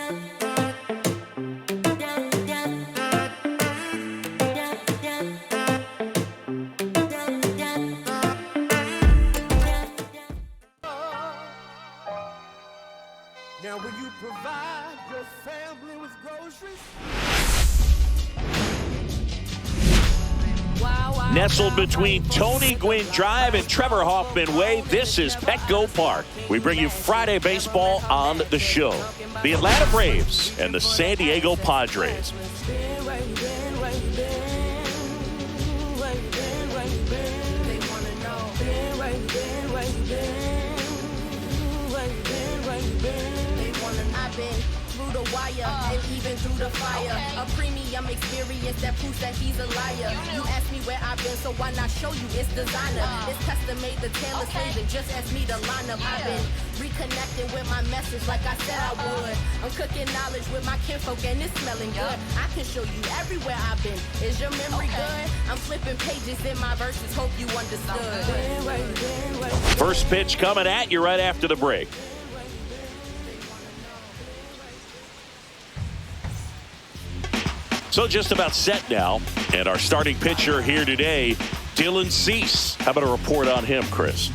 Now, will you provide your family with groceries? Nestled between Tony Gwynn Drive and Trevor Hoffman Way, this is Petco Park. We bring you Friday baseball on the show. The Atlanta Braves and the San Diego Padres. The wire and even through the fire. A premium experience that proves that he's a liar. You ask me where I've been, so why not show you? It's designer. It's custom made, the tailor sleeves, and just ask me to line up. I've been reconnecting with my message like I said I would. I'm cooking knowledge with my kinfolk and it's smelling good. I can show you everywhere I've been. Is your memory good? I'm flipping pages in my verses. Hope you understood. First pitch coming at you right after the break. So just about set now, and our starting pitcher here today, Dylan Cease. How about a report on him, Chris?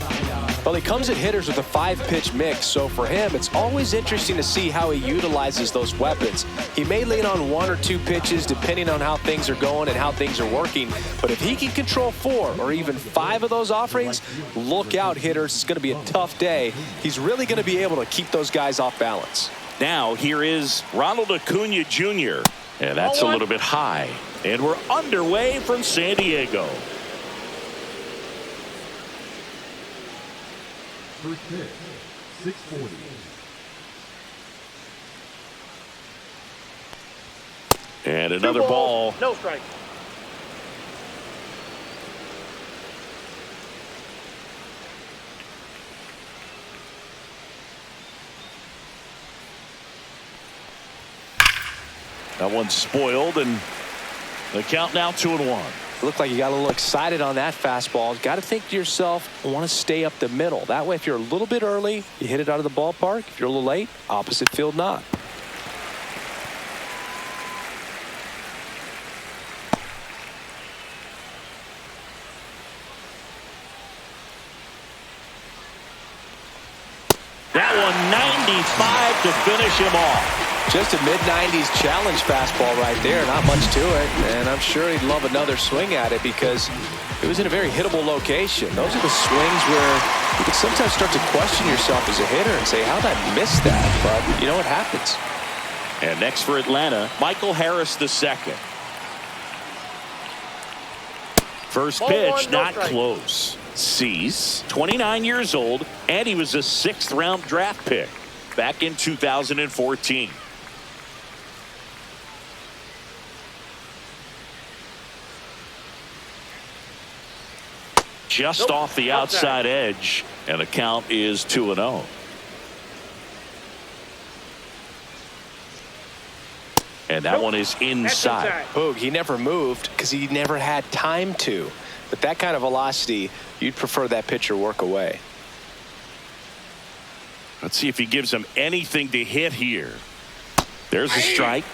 Well, he comes at hitters with a 5-pitch mix, so for him, it's always interesting to see how he utilizes those weapons. He may lean on 1 or 2 pitches depending on how things are going and how things are working, but if he can control 4 or even 5 of those offerings, look out, hitters. It's going to be a tough day. He's really going to be able to keep those guys off balance. Now, here is Ronald Acuna Jr., and that's a little bit high. And we're underway from San Diego. First pitch, 640. And another ball. No strike. That one's spoiled, and the count now 2-1. Looked like you got a little excited on that fastball. Got to think to yourself, I want to stay up the middle. That way, if you're a little bit early, you hit it out of the ballpark. If you're a little late, opposite field not. That one 95 to finish him off. Just a mid-90s challenge fastball right there. Not much to it. And I'm sure he'd love another swing at it because it was in a very hittable location. Those are the swings where you can sometimes start to question yourself as a hitter and say, how'd I miss that? But, you know, it happens. And next for Atlanta, Michael Harris II. First pitch, not close. Cease, 29 years old, and he was a 6th-round draft pick back in 2014. Just off the outside edge, and the count is 2-0. And that one is inside. Boog, he never moved because he never had time to. But that kind of velocity, you'd prefer that pitcher work away. Let's see if he gives him anything to hit here. There's a strike.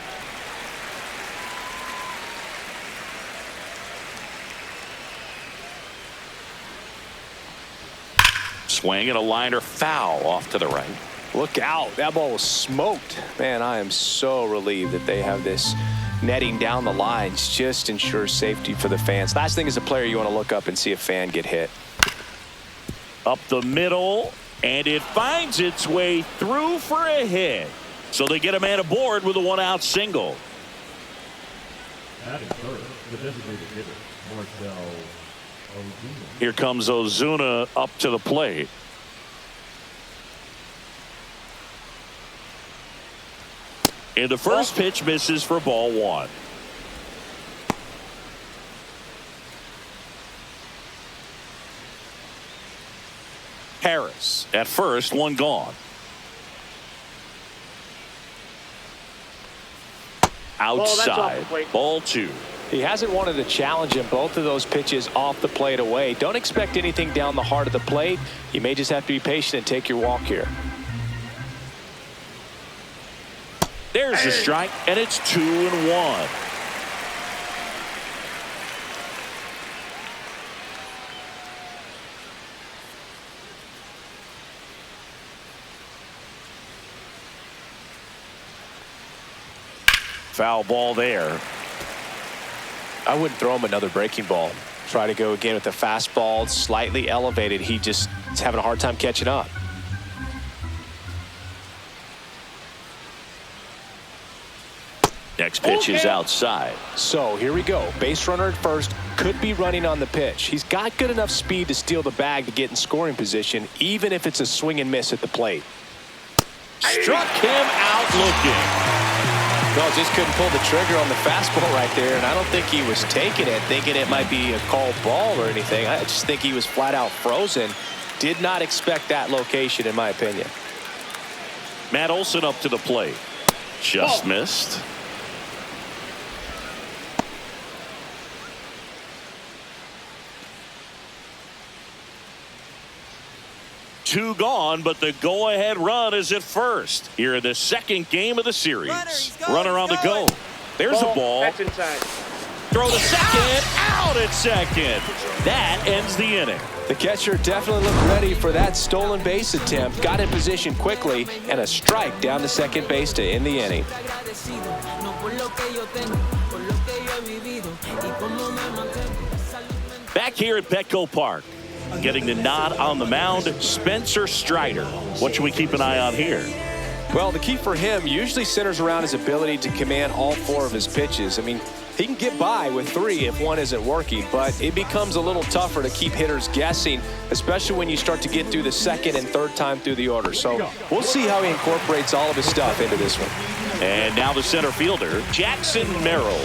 Swing and a liner foul off to the right. Look out. That ball was smoked. Man, I am so relieved that they have this netting down the lines. Just ensures safety for the fans. Last thing as a player, you want to look up and see a fan get hit. Up the middle, and it finds its way through for a hit. So they get a man aboard with a 1-out single. Batting first, the designated hitter, Marcell Ozuna. Here comes Ozuna up to the plate. And the first pitch misses for ball 1. Harris at first, 1 gone. Outside, ball 2. He hasn't wanted to challenge him. Both of those pitches off the plate away. Don't expect anything down the heart of the plate. You may just have to be patient and take your walk here. There's the strike, and it's 2-1. Foul ball there. I wouldn't throw him another breaking ball. Try to go again with the fastball, slightly elevated. He just is having a hard time catching up. Next pitch is outside. So here we go. Base runner at first, could be running on the pitch. He's got good enough speed to steal the bag to get in scoring position, even if it's a swing and miss at the plate. Struck him out looking. No, just couldn't pull the trigger on the fastball right there, and I don't think he was taking it, thinking it might be a called ball or anything. I just think he was flat out frozen. Did not expect that location, in my opinion. Matt Olson up to the plate. Just missed. Two gone, but the go-ahead run is at first here in the second game of the series. Runner on the go. There's a ball. That's inside. Throw to second. Out at second. That ends the inning. The catcher definitely looked ready for that stolen base attempt. Got in position quickly, and a strike down to second base to end the inning. Back here at Patco Park, getting the nod on the mound, Spence Strider. What should we keep an eye on here? Well, the key for him usually centers around his ability to command all four of his pitches. I mean, he can get by with three if one isn't working, but it becomes a little tougher to keep hitters guessing, especially when you start to get through the second and third time through the order. So we'll see how he incorporates all of his stuff into this one. And now the center fielder, Jackson Merrill.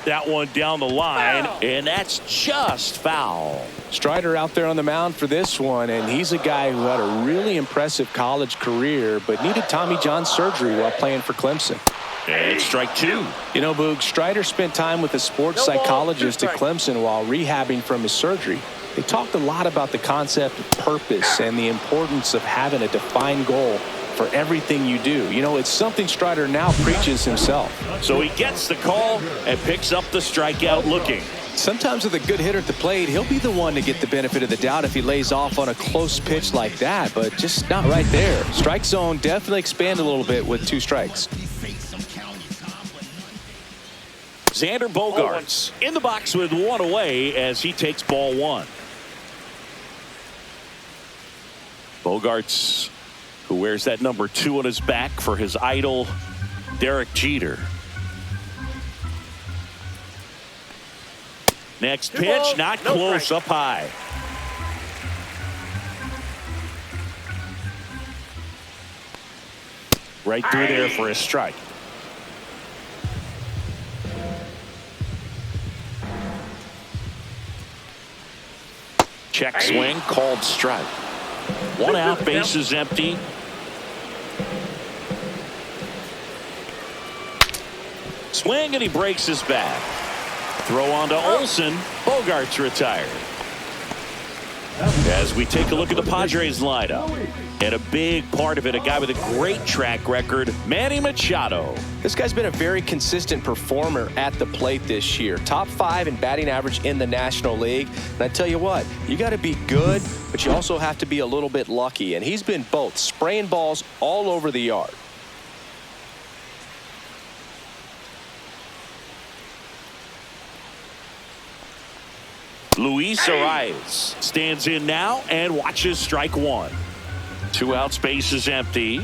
That one down the line, and that's just foul. Strider out there on the mound for this one, and he's a guy who had a really impressive college career but needed Tommy John surgery while playing for Clemson. And strike two. You know, Boog, Strider spent time with a sports psychologist at Clemson while rehabbing from his surgery. They talked a lot about the concept of purpose and the importance of having a defined goal for everything you do. You know, it's something Strider now preaches himself. So he gets the call and picks up the strikeout looking. Sometimes with a good hitter at the plate, he'll be the one to get the benefit of the doubt if he lays off on a close pitch like that, but just not right there. Strike zone definitely expanded a little bit with two strikes. Xander Bogaerts in the box with one away as he takes ball one. Bogaerts, who wears that number 2 on his back for his idol, Derek Jeter. Next pitch, not close, up high. Right through there for a strike. Check swing, called strike. One out, bases empty. Swing, and he breaks his back. Throw on to Olson. Bogaerts retired. As we take a look at the Padres lineup, and a big part of it, a guy with a great track record, Manny Machado. This guy's been a very consistent performer at the plate this year. Top 5 in batting average in the National League. And I tell you what, you got to be good, but you also have to be a little bit lucky. And he's been both, spraying balls all over the yard. Luis Arias stands in now and watches strike one. 2 outs, bases empty.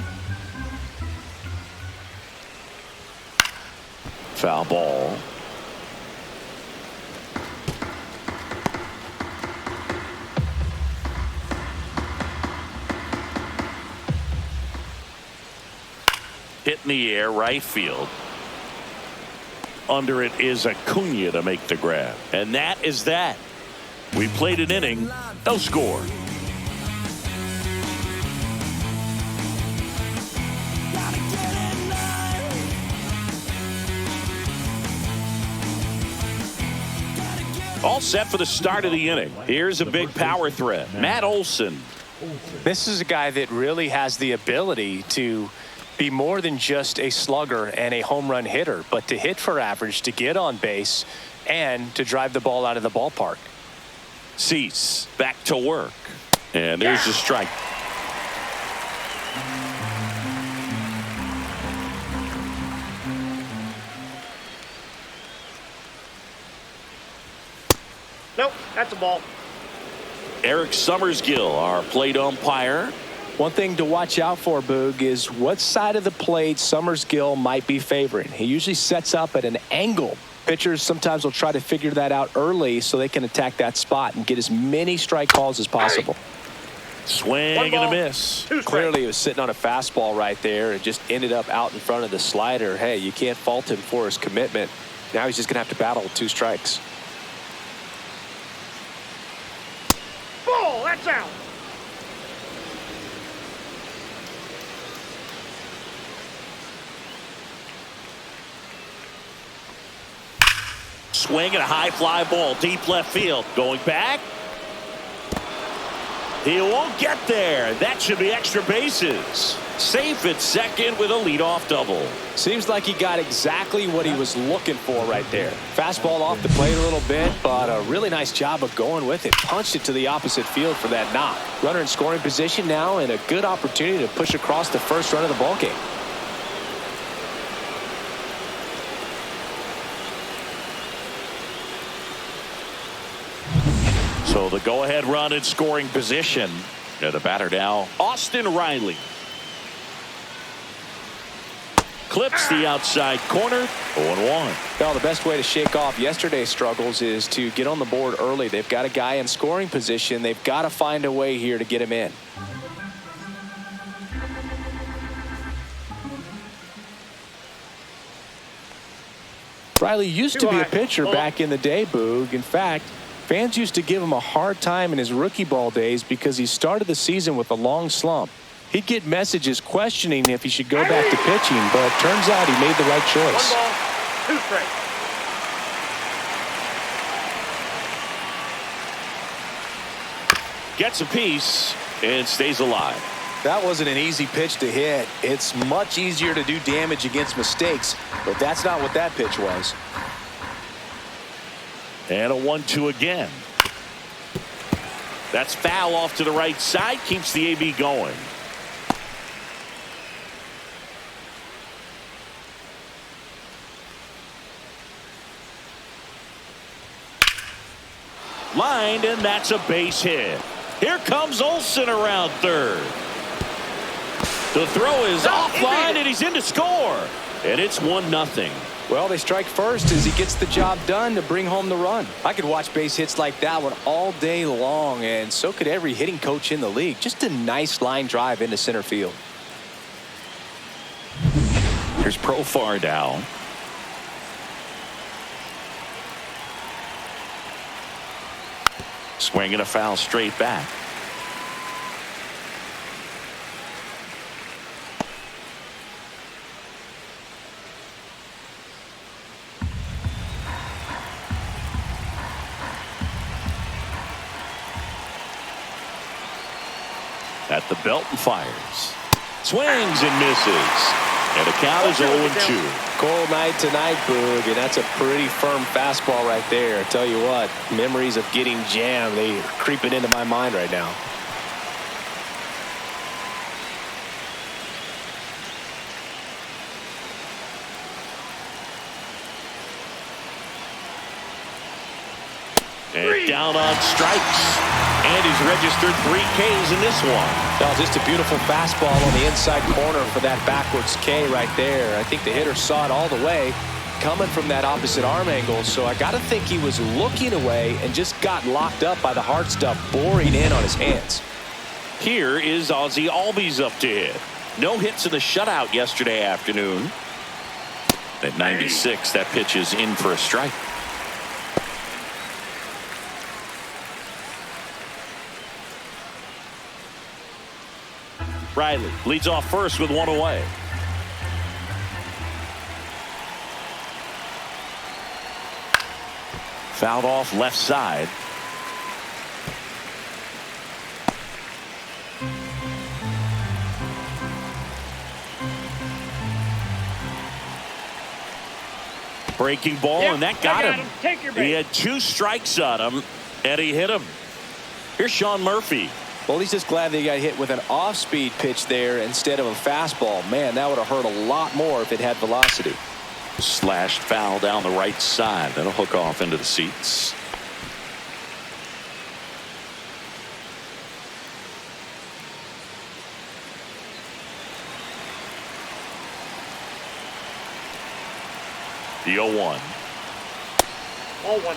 Foul ball. Hit in the air, right field. Under it is Acuna to make the grab. And that is that. We played an inning, no score. All set for the start of the inning. Here's a big power threat. Matt Olson Olsen. This is a guy that really has the ability to be more than just a slugger and a home run hitter, but to hit for average, to get on base, and to drive the ball out of the ballpark. Cease back to work. And there's the strike. Nope, that's a ball. Eric Summersgill, our plate umpire. One thing to watch out for, Boog, is what side of the plate Summersgill might be favoring. He usually sets up at an angle. Pitchers sometimes will try to figure that out early so they can attack that spot and get as many strike calls as possible. Swing and a miss. Clearly, he was sitting on a fastball right there and just ended up out in front of the slider. Hey, you can't fault him for his commitment. Now he's just going to have to battle with 2 strikes. Ball, that's out. Swing and a high fly ball deep left field. Going back. He won't get there. That should be extra bases. Safe at second with a leadoff double. Seems like he got exactly what he was looking for right there. Fastball off the plate a little bit, but a really nice job of going with it. Punched it to the opposite field for that knock. Runner in scoring position now, and a good opportunity to push across the first run of the ballgame. So the go-ahead run in scoring position. And the batter now, Austin Riley. Clips the outside corner, 0-1. Well, the best way to shake off yesterday's struggles is to get on the board early. They've got a guy in scoring position. They've got to find a way here to get him in. Riley used to be a pitcher back in the day, Boog. In fact, fans used to give him a hard time in his rookie ball days because he started the season with a long slump. He'd get messages questioning if he should go back to pitching, but it turns out he made the right choice. 1 ball, 2 strikes. Gets a piece and stays alive. That wasn't an easy pitch to hit. It's much easier to do damage against mistakes, but that's not what that pitch was. And a 1-2 again. That's foul off to the right side. Keeps the AB going. Lined, and that's a base hit. Here comes Olsen around third. The throw is offline, and he's in to score. And it's 1-0. Well, they strike first as he gets the job done to bring home the run. I could watch base hits like that one all day long, and so could every hitting coach in the league. Just a nice line drive into center field. Here's Profar now. Swing and a foul straight back. At the belt and fires. Swings and misses. And the count is 0-2. Cold night tonight, Boog, and that's a pretty firm fastball right there. I tell you what, memories of getting jammed, they are creeping into my mind right now. And down on strikes. And he's registered 3 Ks in this one. Well, just a beautiful fastball on the inside corner for that backwards K right there. I think the hitter saw it all the way coming from that opposite arm angle. So I got to think he was looking away and just got locked up by the hard stuff boring in on his hands. Here is Ozzie Albies up to hit. No hits in the shutout yesterday afternoon. At 96, that pitch is in for a strike. Riley leads off first with 1 away. Fouled off left side. Breaking ball, and that got him. Take your He had 2 strikes on him, and he hit him. Here's Sean Murphy. Well, he's just glad that he got hit with an off-speed pitch there instead of a fastball. Man, that would have hurt a lot more if it had velocity. Slashed foul down the right side. That'll hook off into the seats. The 0-1. 0-1.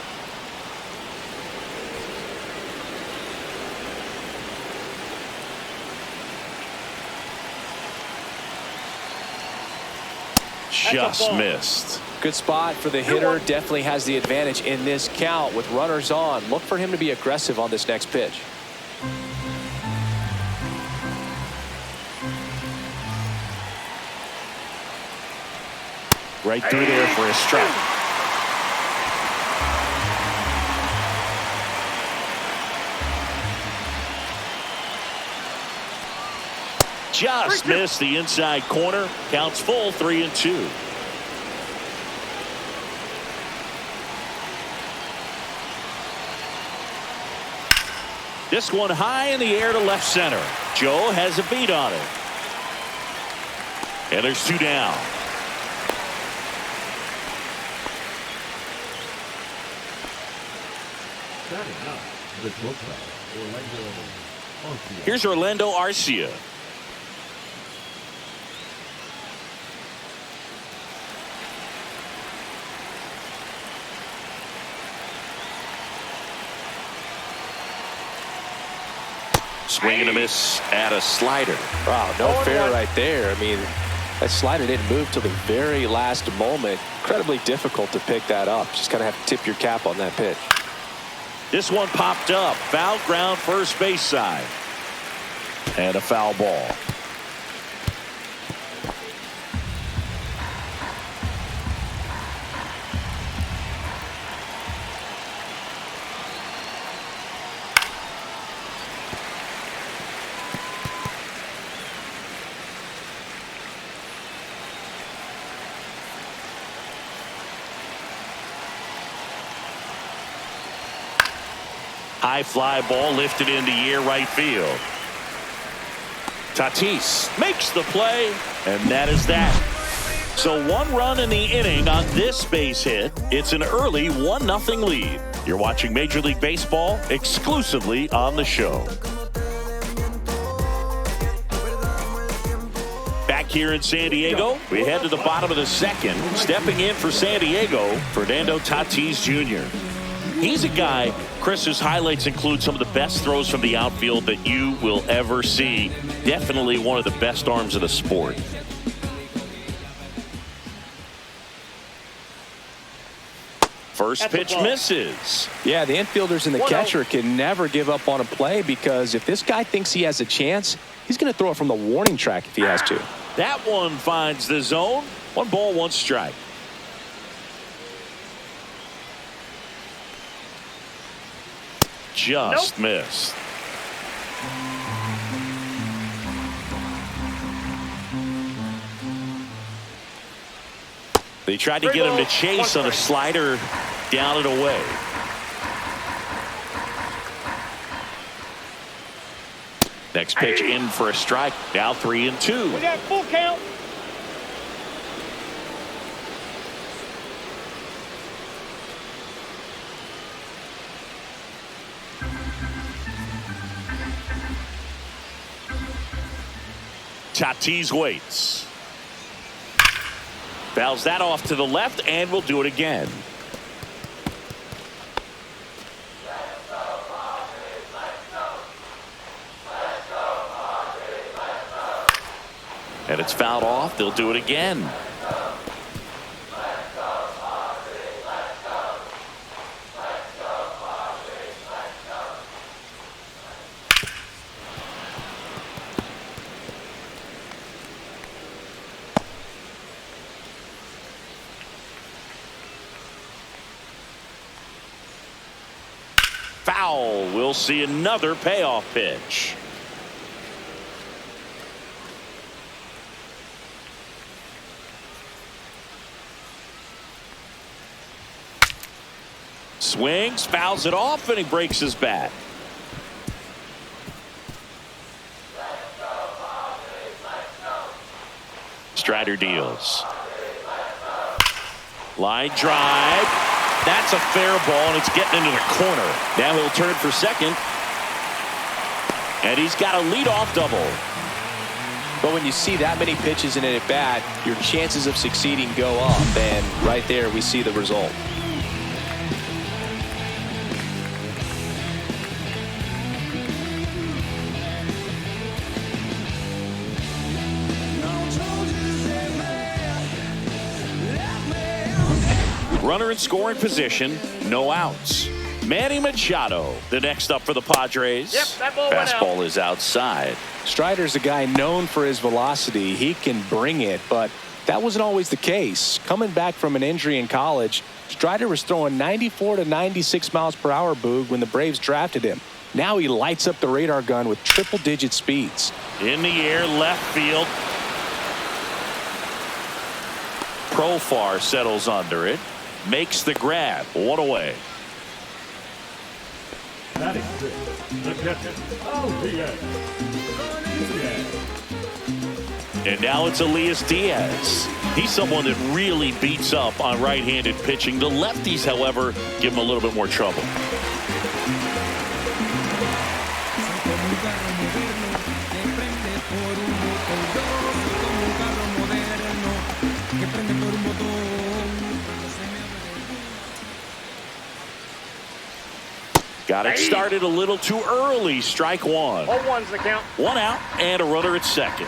Just missed. Good spot for the hitter. Definitely has the advantage in this count with runners on. Look for him to be aggressive on this next pitch. Right through there for a strike. Just missed the inside corner. Counts full, 3-2. This one high in the air to left center. Joe has a beat on it. And there's 2 down. Starting out, the shortstop, Orlando Arcia. Here's Orlando Arcia. Swing and a miss at a slider. Wow, no fair right there. I mean, that slider didn't move till the very last moment. Incredibly difficult to pick that up. Just kind of have to tip your cap on that pitch. This one popped up. Foul ground, first base side. And a foul ball. High fly ball lifted into air right field. Tatis makes the play, and that is that. So 1 run in the inning on this base hit. It's an early 1-0 lead. You're watching Major League Baseball exclusively on the show. Back here in San Diego, we head to the bottom of the second. Stepping in for San Diego, Fernando Tatis Jr. He's a guy, Chris's highlights include some of the best throws from the outfield that you will ever see. Definitely one of the best arms of the sport. First pitch misses. Yeah, the infielders and the catcher can never give up on a play, because if this guy thinks he has a chance, he's going to throw it from the warning track if he has to. That one finds the zone. 1 ball, 1 strike. Just missed. They tried to get him to chase on a slider, down and away. Next pitch in for a strike. Now 3-2. We got full count. Tatis waits. Fouls that off to the left, and will do it again. And it's fouled off. They'll do it again. Foul. We'll see another payoff pitch. Swings, fouls it off, and he breaks his bat. Strider deals. Line drive. That's a fair ball, and it's getting into the corner. Now he'll turn for second. And he's got a leadoff double. But when you see that many pitches in an at-bat, your chances of succeeding go up. And right there, we see the result. Runner in scoring position, no outs. Manny Machado, the next up for the Padres. Yep, that ball went out. Fastball is outside. Strider's a guy known for his velocity. He can bring it, but that wasn't always the case. Coming back from an injury in college, Strider was throwing 94 to 96 miles per hour, Boog, when the Braves drafted him. Now he lights up the radar gun with triple-digit speeds. In the air, left field. Profar settles under it. Makes the grab. One away. Batting sixth, the catcher, Diaz. And now it's Elias Diaz. He's someone that really beats up on right-handed pitching. The lefties, however, give him a little bit more trouble. Got it started a little too early. Strike one. 0-1's the count. One out and a runner at second.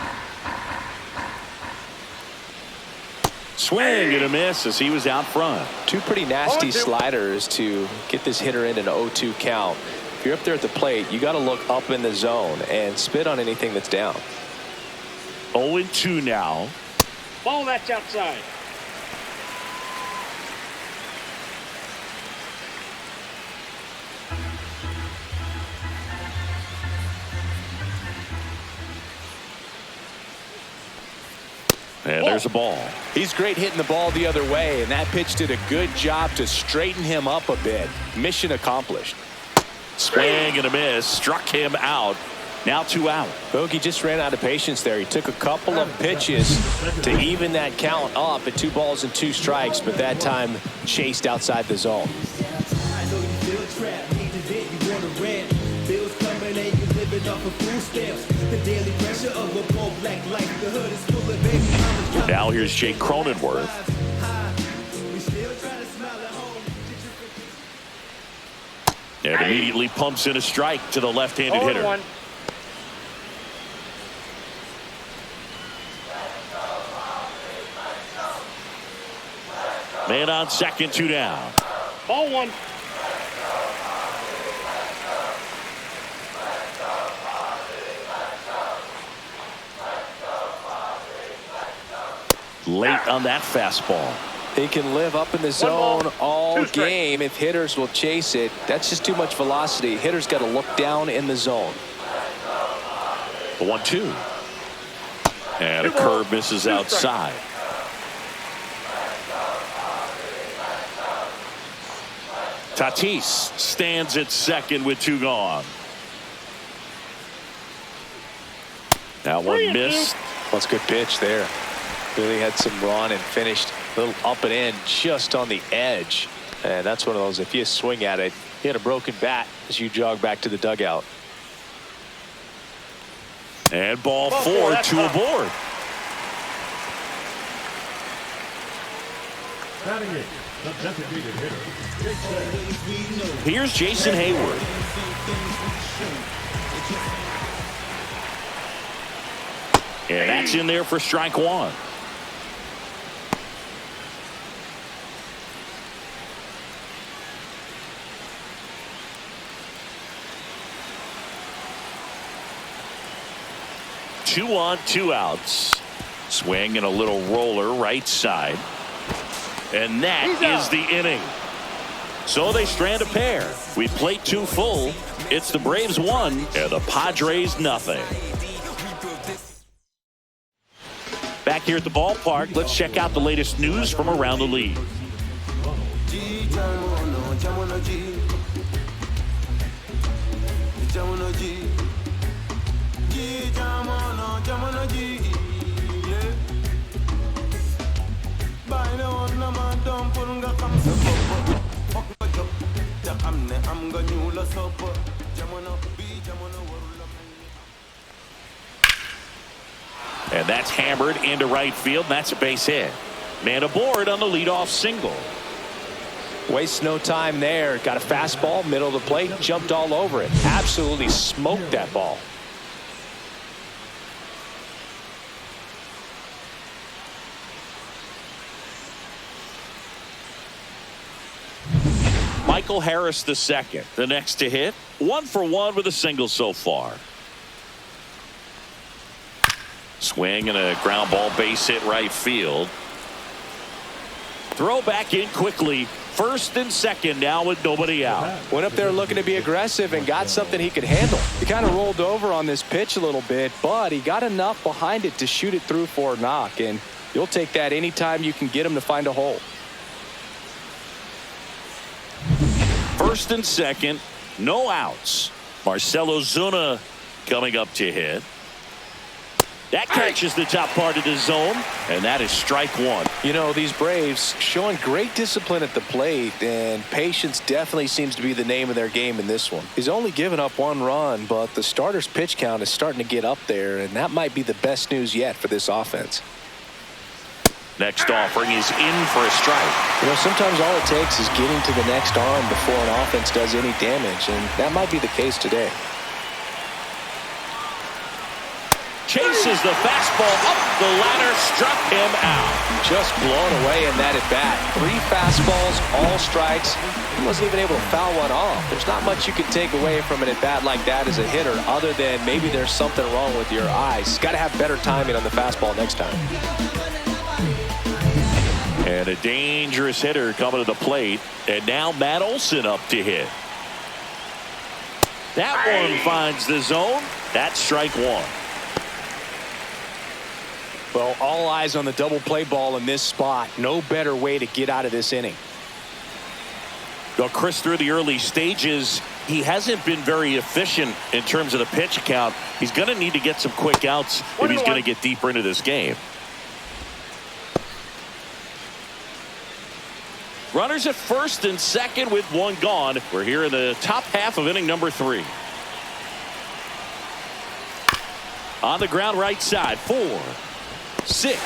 Swing and a miss as he was out front. Two pretty nasty sliders to get this hitter in an 0-2 count. If you're up there at the plate, you got to look up in the zone and spit on anything that's down. 0-2 now. Ball that's outside. And there's a ball. He's great hitting the ball the other way, and that pitch did a good job to straighten him up a bit. Mission accomplished. Swing and a miss. Struck him out. Now 2 out. Bogey just ran out of patience there. He took a couple of pitches to even that count up at 2 balls and 2 strikes, but that time chased outside the zone. Now here's Jake Cronenworth. And immediately pumps in a strike to the left-handed hitter. 0-1. Man on second, 2 down. Ball one. Late on that fastball. He can live up in the zone all game if hitters will chase it. That's just too much velocity. Hitters got to look down in the zone. The 1-2. And a curve misses outside. Tatis stands at second with 2 gone. Now one missed. That's a good pitch there. Really had some run and finished a little up and in just on the edge. And that's one of those, if you swing at it, you had a broken bat as you jog back to the dugout. And ball 4, 2 aboard. Batting eighth, the designated hitter, Here's Jason Hayward. And that's in there for strike 1. Two on, 2 outs. Swing and a little roller right side. And that is the inning. So they strand a pair. We played 2 full. It's the Braves 1 and the Padres nothing. Back here at the ballpark, let's check out the latest news from around the league. And that's hammered into right field. And that's a base hit. Man aboard on the leadoff single. Wastes no time there. Got a fastball, middle of the plate, jumped all over it. Absolutely smoked that ball. Michael Harris the second, the next to hit. 1 for 1 with a single so far. Swing and a ground ball, base hit right field. Throw back in quickly. First and second now with nobody out. Went up there looking to be aggressive and got something he could handle. He kind of rolled over on this pitch a little bit, but he got enough behind it to shoot it through for a knock, and you'll take that anytime you can get him to find a hole. First and second, no outs. Marcell Ozuna coming up to hit. That catches the top part of the zone, and that is strike one. You know, these Braves showing great discipline at the plate, and patience definitely seems to be the name of their game in this one. He's only given up 1 run, but the starter's pitch count is starting to get up there, and that might be the best news yet for this offense. Next offering is in for a strike. You know, sometimes all it takes is getting to the next arm before an offense does any damage, and that might be the case today. Chases the fastball up the ladder, struck him out. Just blown away in that at bat. 3 fastballs, all strikes. He wasn't even able to foul one off. There's not much you can take away from an at bat like that as a hitter, other than maybe there's something wrong with your eyes. Got to have better timing on the fastball next time. And a dangerous hitter coming to the plate. And now Matt Olson up to hit. That one finds the zone. That's strike one. Well, all eyes on the double play ball in this spot. No better way to get out of this inning. Well, Chris, through the early stages, he hasn't been very efficient in terms of the pitch count. He's going to need to get some quick outs if he's going to get deeper into this game. Runners at first and second with 1 gone. We're here in the top half of inning number 3. On the ground right side, 4, 6, 3.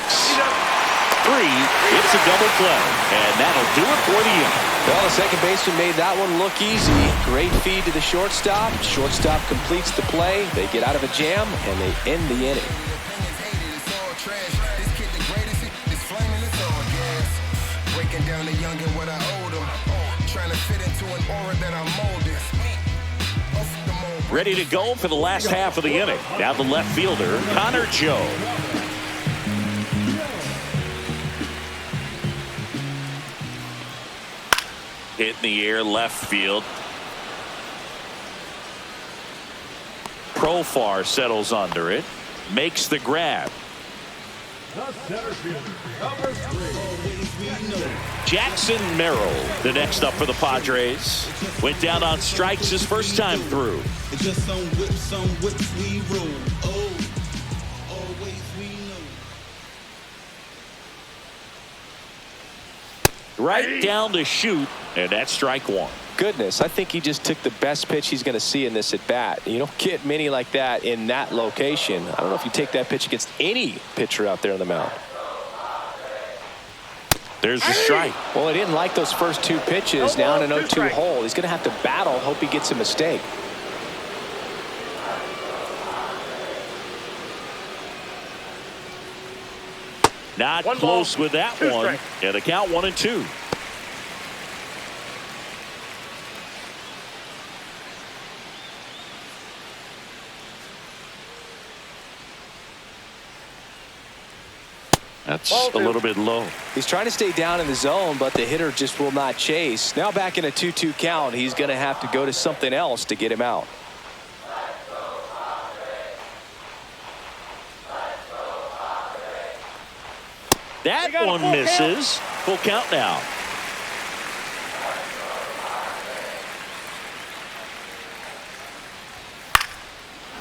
It's a double play, and that'll do it for the inning. Well, the second baseman made that one look easy. Great feed to the shortstop. Shortstop completes the play. They get out of a jam, and they end the inning. Down the young and what I owed them, trying to fit into an aura that I'm molded. Ready to go for the last half of the inning. Now the left fielder, Connor Joe. Hit in the air, left field. Profar settles under it, makes the grab. The center fielder, number 3. Jackson Merrill, the next up for the Padres. Went down on strikes his first time through. It's just some whips we roll. Oh, always we know. Right down to shoot, and that's strike one. Goodness, I think he just took the best pitch he's going to see in this at bat. You don't get many like that in that location. I don't know if you take that pitch against any pitcher out there on the mound. There's the strike. Well, he didn't like those first 2 pitches. Now in an 0-2 hole. He's going to have to battle. Hope he gets a mistake. Not One close ball, with that 2 one. strikes. And the count 1-2. That's a little bit low. He's trying to stay down in the zone, but the hitter just will not chase. Now back in a 2-2 count, he's going to have to go to something else to get him out. That one misses. Full count now.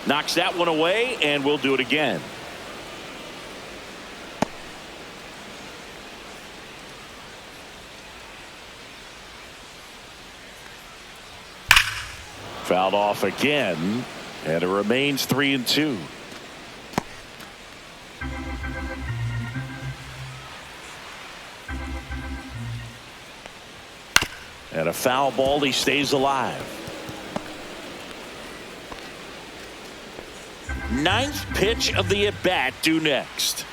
Knocks that one away, and we'll do it again. Fouled off again, and it remains 3-2. And a foul ball. He stays alive. Ninth pitch of the at-bat due next.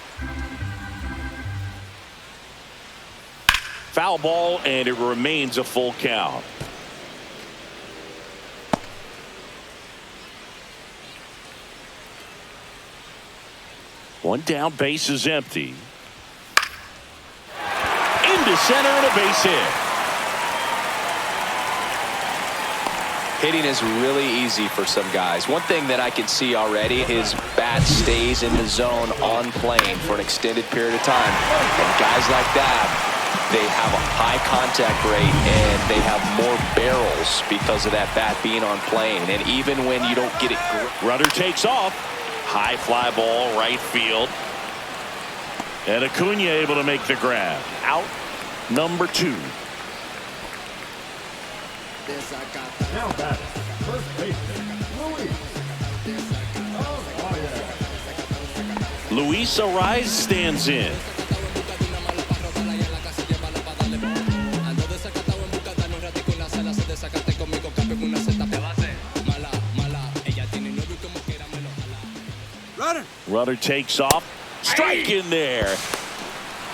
Foul ball, and it remains a full count. One down, base is empty. Into center and a base hit. Hitting is really easy for some guys. One thing that I can see already, his bat stays in the zone on plane for an extended period of time. And guys like that, they have a high contact rate and they have more barrels because of that bat being on plane. And even when you don't get it. Runner takes off. High fly ball, right field. And Acuna able to make the grab. Out number 2. Now batting, first baseman, Luis. Luis Ariz stands in. Runner takes off. Strike in there.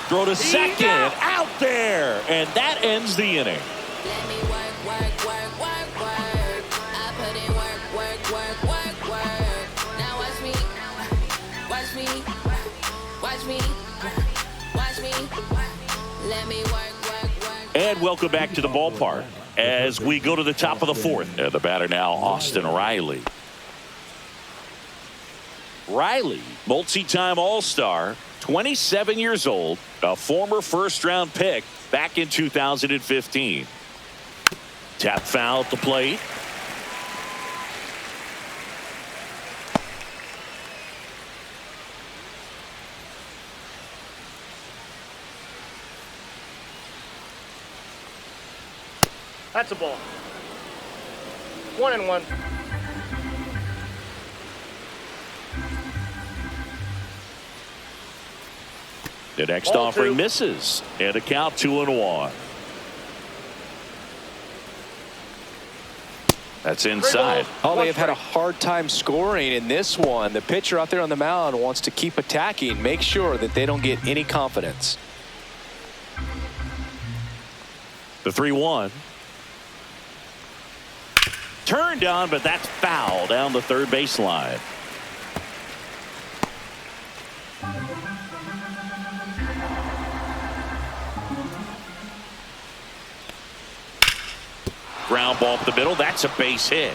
Throw to second. Out there. And that ends the inning. Let me work, work, work, work, work. I put in work, work, work, work, work. Now watch me, watch me, watch me, watch me. Let me work, work, work. And welcome back to the ballpark as we go to the top of the 4th. And the batter now, Austin Riley. Riley, multi-time All-Star, 27 years old, a former first-round pick back in 2015. Tap foul at the plate. That's a ball. 1-1. The next Ball offering 2. misses, and a count 2-1. That's inside. Oh, they have had a hard time scoring in this one. The pitcher out there on the mound wants to keep attacking, make sure that they don't get any confidence. The 3-1. Turned on, but that's foul down the third baseline. Ground ball up the middle. That's a base hit.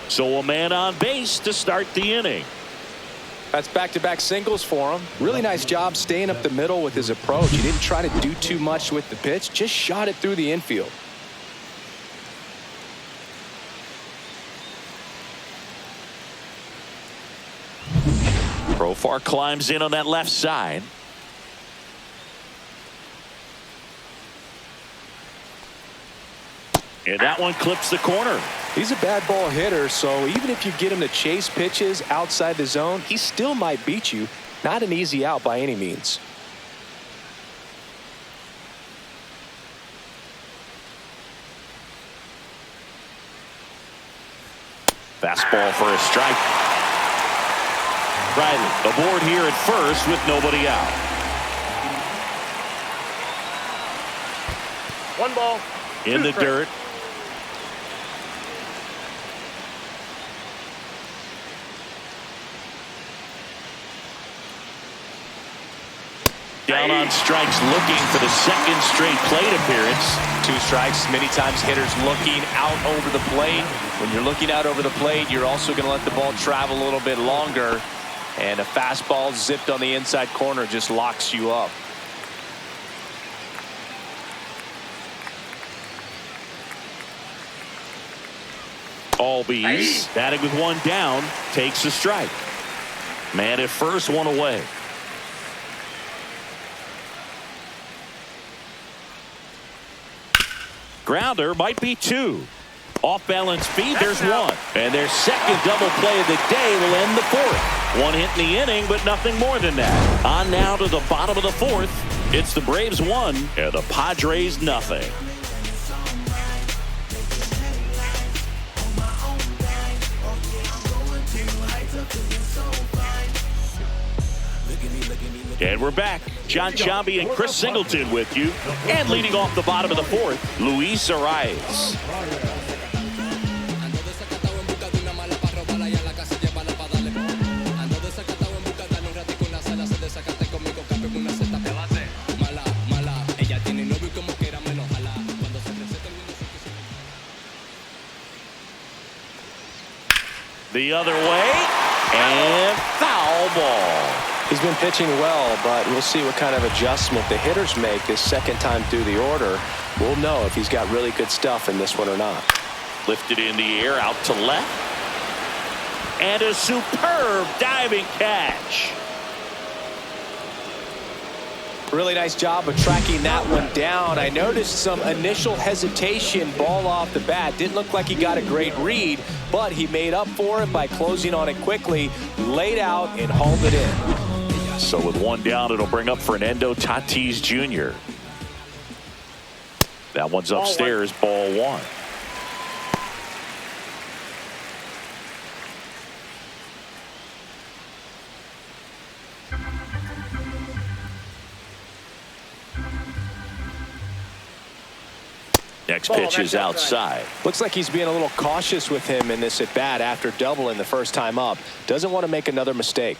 So a man on base to start the inning. That's back-to-back singles for him. Really nice job staying up the middle with his approach. He didn't try to do too much with the pitch, just shot it through the infield. Profar climbs in on that left side. And that one clips the corner. He's a bad ball hitter, so even if you get him to chase pitches outside the zone, he still might beat you. Not an easy out by any means. Fastball for a strike. Riley aboard here at first with nobody out. 1 ball. In the dirt. Down on strikes, looking for the second straight plate appearance. 2 strikes. Many times hitters looking out over the plate. When you're looking out over the plate, you're also going to let the ball travel a little bit longer. And a fastball zipped on the inside corner just locks you up. Albies batting with one down, takes a strike. Man at first, one away. Grounder might be two. Off balance feed, there's one. And their second double play of the day will end the fourth. One hit in the inning, but nothing more than that. On now to the bottom of the fourth. It's the Braves 1 and the Padres nothing. And we're back. John Chambi and Chris Singleton with you. And leading off the bottom of the fourth, Luis Arias. The other way, and foul ball. He's been pitching well, but we'll see what kind of adjustment the hitters make this second time through the order. We'll know if he's got really good stuff in this one or not. Lifted in the air out to left. And a superb diving catch. Really nice job of tracking that one down. I noticed some initial hesitation, ball off the bat. Didn't look like he got a great read, but he made up for it by closing on it quickly, laid out, and hauled it in. So with one down, it'll bring up Fernando Tatis Jr. That one's upstairs, ball one. Next pitch is outside. Looks like he's being a little cautious with him in this at bat after doubling the first time up. Doesn't want to make another mistake.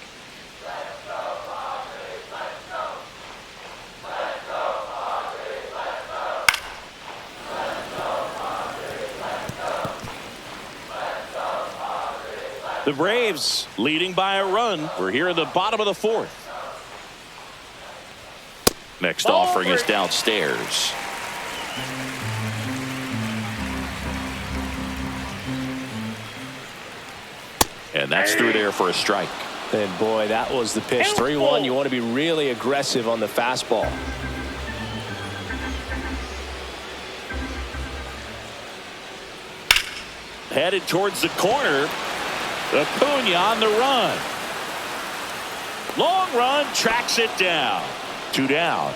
The Braves leading by a run. We're here in the bottom of the fourth. Next offering is downstairs. And that's through there for a strike. And boy, that was the pitch. 3-1. You want to be really aggressive on the fastball. Headed towards the corner. Acuna on the run. Long run, tracks it down. 2 down.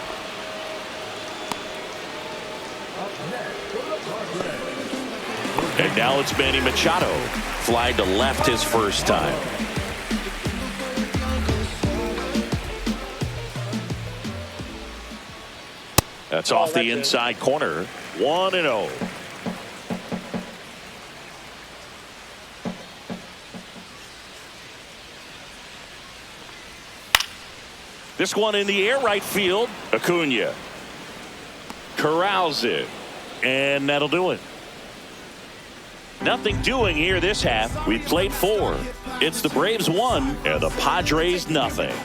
And now it's Manny Machado. Fly to left his first time. That's off the inside corner. 1-0. This one in the air, right field. Acuna corrals it, and that'll do it. Nothing doing here this half. We played 4. It's the Braves 1 and the Padres nothing.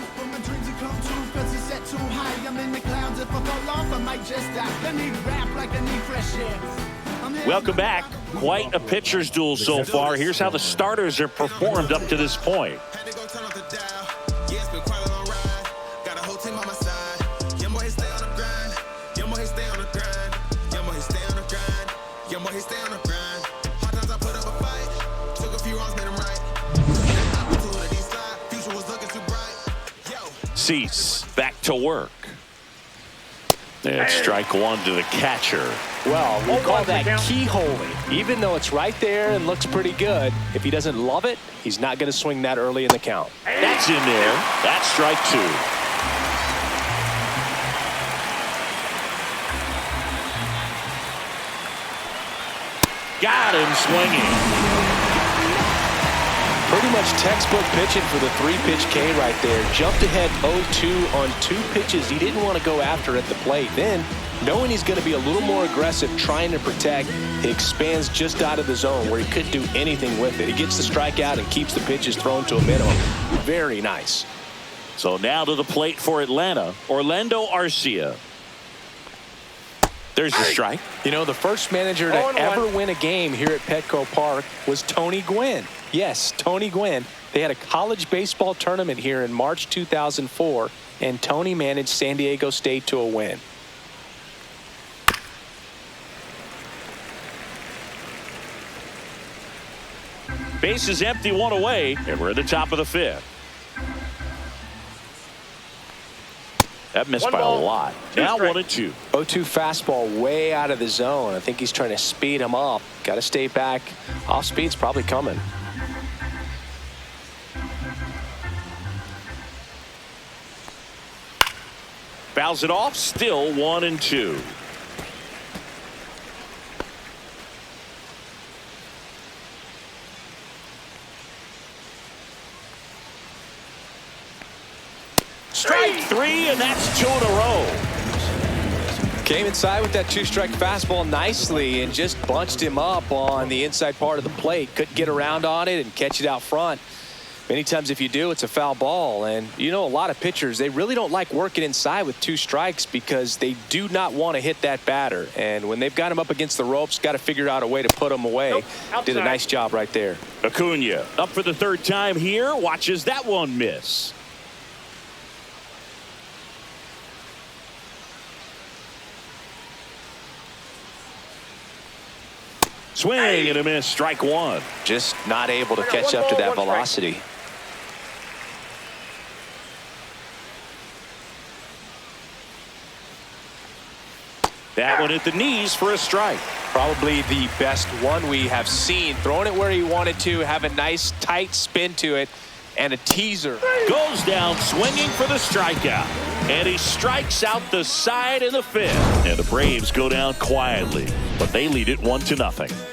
Welcome back. Quite a pitcher's duel so far. Here's how the starters are performed up to this point. Cease back to work. And strike one to the catcher. Well, we call that keyholing. Even though it's right there and looks pretty good, if he doesn't love it, he's not going to swing that early in the count. That's in there. That's strike 2. Got him swinging. Pretty much textbook pitching for the 3-pitch K right there. Jumped ahead 0-2 on 2 pitches he didn't want to go after at the plate. Then, knowing he's going to be a little more aggressive trying to protect, he expands just out of the zone where he couldn't do anything with it. He gets the strikeout and keeps the pitches thrown to a minimum. Very nice. So now to the plate for Atlanta, Orlando Arcia. There's the strike. You know, the first manager to ever win a game here at Patco Park was Tony Gwynn. Yes, Tony Gwynn. They had a college baseball tournament here in March 2004, and Tony managed San Diego State to a win. Base is empty, one away, and we're at the top of the fifth. That missed by a lot. Now 1-2. 0-2 fastball way out of the zone. I think he's trying to speed him up. Got to stay back. Off speed's probably coming. Fouls it off. Still 1-2. Strike three, and that's 2 in a row. Came inside with that 2-strike fastball nicely and just bunched him up on the inside part of the plate. Couldn't get around on it and catch it out front. Many times if you do, it's a foul ball. And you know, a lot of pitchers, they really don't like working inside with 2 strikes because they do not want to hit that batter. And when they've got him up against the ropes, got to figure out a way to put him away. Did a nice job right there. Acuna up for the 3rd time here. Watches that one miss. Swing and a miss. Strike 1. Just not able to catch up to that velocity. That one at the knees for a strike. Probably the best one we have seen. Throwing it where he wanted to, have a nice tight spin to it, and a teaser. Goes down swinging for the strikeout. And he strikes out the side in the 5th. And the Braves go down quietly, but they lead it 1-0.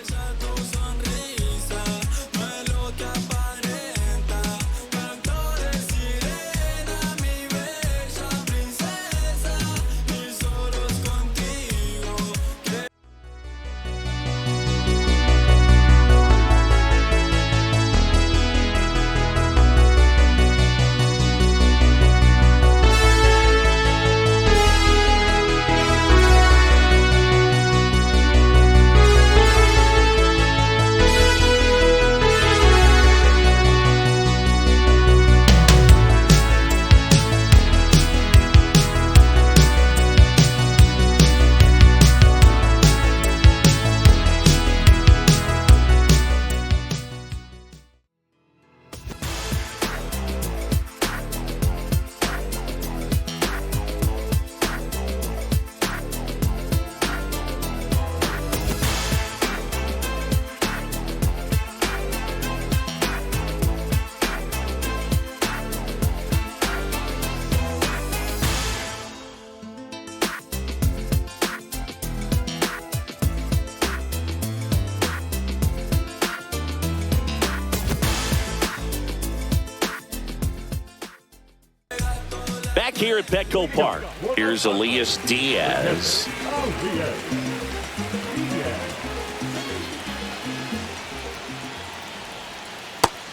Back here at Patco Park, here's Elias Diaz.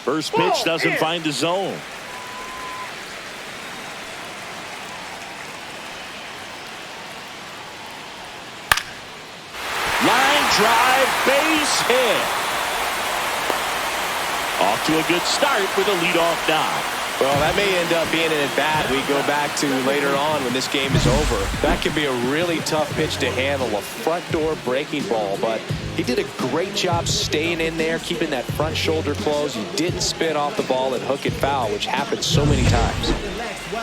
First pitch doesn't find the zone. Line drive, base hit. Off to a good start with a leadoff knock. Well, that may end up being an at-bat we go back to later on when this game is over. That can be a really tough pitch to handle, a front door breaking ball, but he did a great job staying in there, keeping that front shoulder closed. He didn't spin off the ball and hook it foul, which happens so many times.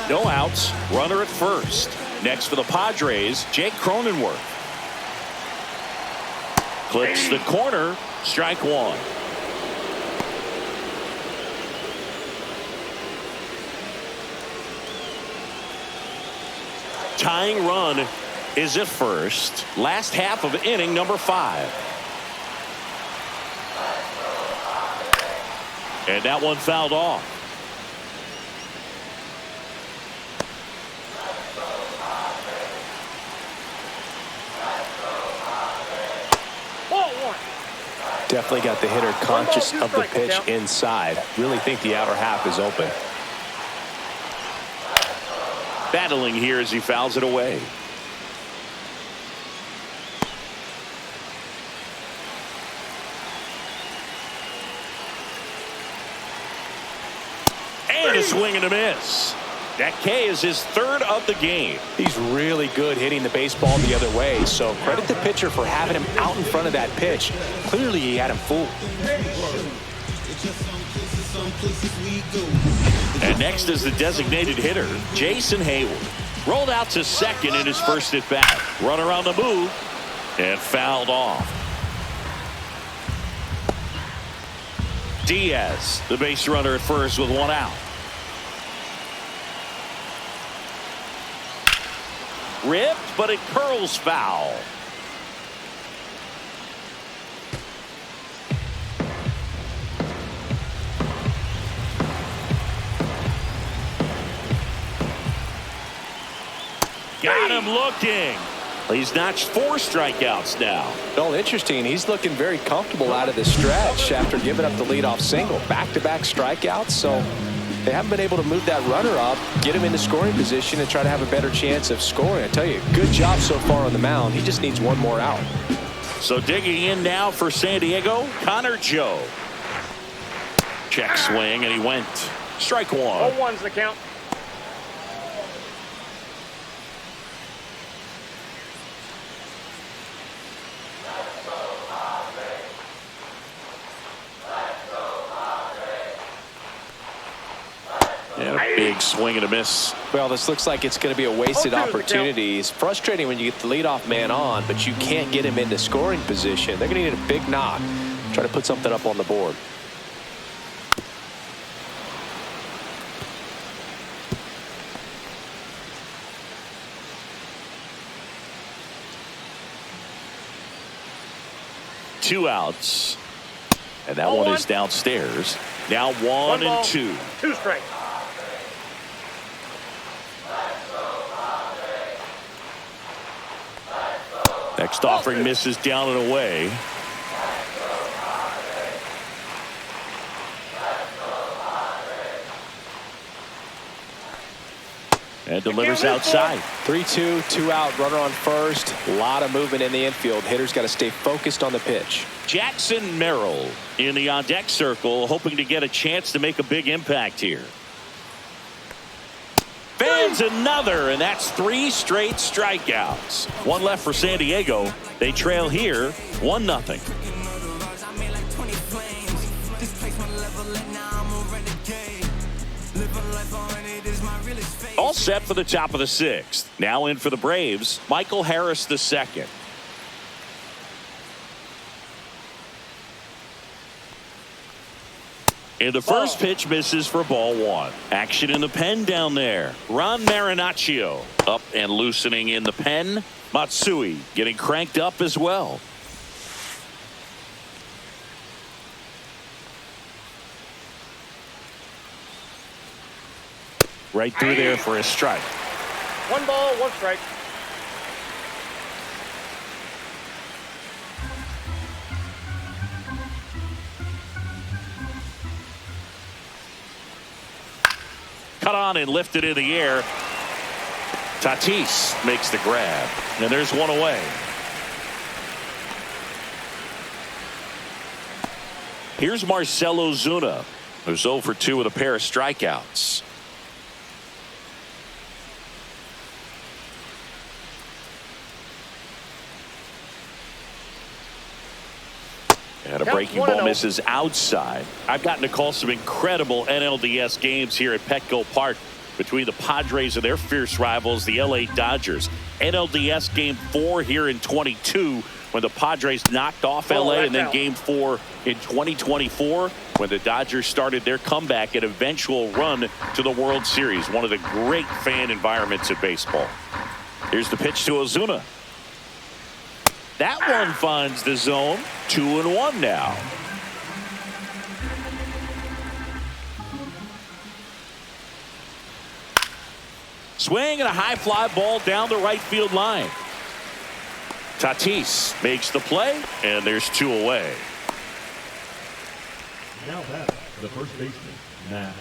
No outs, runner at first. Next for the Padres, Jake Cronenworth. Clips the corner, strike 1. Tying run is at first. Last half of inning number 5. And that one fouled off. Definitely got the hitter conscious of the pitch inside. Really think the outer half is open. Battling here as he fouls it away. And a swing and a miss. That K is his third of the game. He's really good hitting the baseball the other way, so credit the pitcher for having him out in front of that pitch. Clearly, he had him fooled. And next is the designated hitter, Jason Hayward. Rolled out to second in his first at-bat. Runner on the move and fouled off. Diaz, the base runner at first with one out. Ripped, but it curls foul. Got him looking. He's notched 4 strikeouts now. Well, interesting. He's looking very comfortable out of the stretch after giving up the leadoff single. Back-to-back strikeouts, so they haven't been able to move that runner up, get him into scoring position, and try to have a better chance of scoring. I tell you, good job so far on the mound. He just needs one more out. So digging in now for San Diego, Connor Joe. Check swing, and he went. Strike one. 0-1's the count. And a big swing and a miss. Well, this looks like it's going to be a wasted opportunity. It's frustrating when you get the leadoff man on, but you can't get him into scoring position. They're going to need a big knock. Try to put something up on the board. Two outs. And that one is downstairs. Now 1-2. 2 strikes. Next offering misses down and away. And delivers outside. 3-2, 2 out, runner on first. A lot of movement in the infield. Hitter's got to stay focused on the pitch. Jackson Merrill in the on-deck circle, hoping to get a chance to make a big impact here. Fans another, and that's 3 straight strikeouts. One left for San Diego. They trail here 1-0. All set for the top of the 6th. Now in for the Braves, Michael Harris II. And the first pitch misses for ball 1. Action in the pen down there. Ron Marinaccio up and loosening in the pen. Matsui getting cranked up as well. Right through there for a strike. 1 ball, 1 strike. Cut on and lifted in the air. Tatis makes the grab. And there's one away. Here's Marcell Ozuna, who's 0 for 2 with a pair of strikeouts. And a breaking ball misses outside. I've gotten to call some incredible NLDS games here at Petco Park between the Padres and their fierce rivals, the LA Dodgers. NLDS Game 4 here in 22 when the Padres knocked off LA, and then Game 4 in 2024 when the Dodgers started their comeback and eventual run to the World Series. One of the great fan environments in baseball. Here's the pitch to Ozuna. That one finds the zone. 2-1 now. Swing and a high fly ball down the right field line. Tatis makes the play, and there's 2 away. Now back, the first baseman, Matt.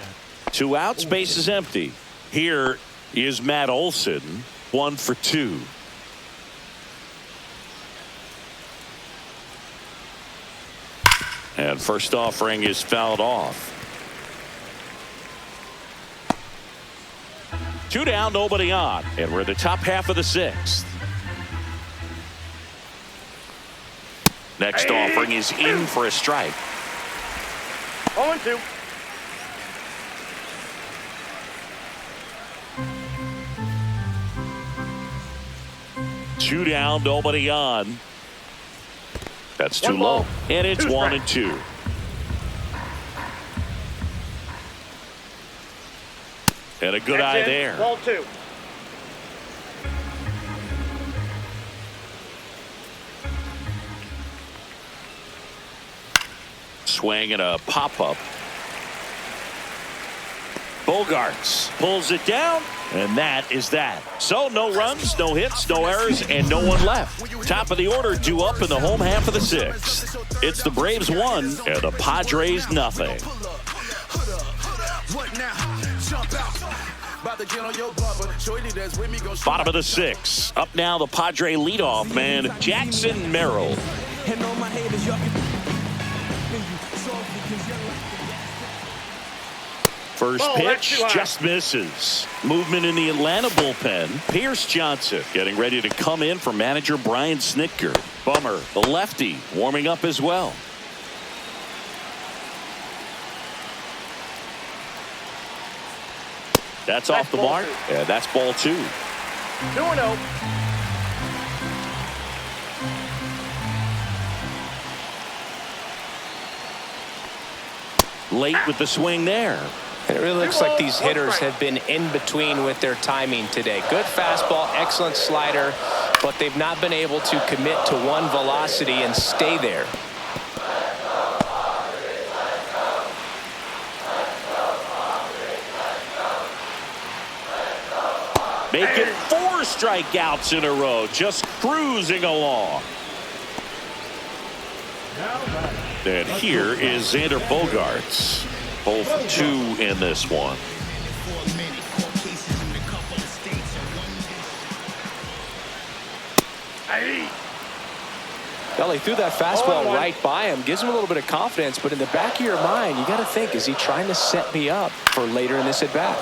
2 outs, base is empty. Here is Matt Olson, 1 for 2. And first offering is fouled off. 2 down, nobody on. And we're in the top half of the 6th. Next offering is in for a strike. 0-2. Two down, nobody on. That's too 1 ball, low. And it's 1-2. And a good eye there. Ball 2. Swing and a pop-up. Bogarts pulls it down, and that is that. So no runs, no hits, no errors, and no one left. Top of the order due up in the home half of the 6th. It's the Braves 1 and the Padres nothing. Bottom of the 6th. Up now the Padre leadoff man, Jackson Merrill. First pitch just misses. Movement in the Atlanta bullpen. Pierce Johnson getting ready to come in for manager Brian Snitker. Bummer, the lefty, warming up as well. That's off the mark. Yeah, that's ball 2. 2-0. Late with the swing there. And it really looks like these hitters have been in between with their timing today. Good fastball, excellent slider, but they've not been able to commit to one velocity and stay there. Making 4 strikeouts in a row, just cruising along. And here is Xander Bogaerts. Both 2 in this one. Well, he threw that fastball right by him, gives him a little bit of confidence, but in the back of your mind, you got to think, is he trying to set me up for later in this at bat?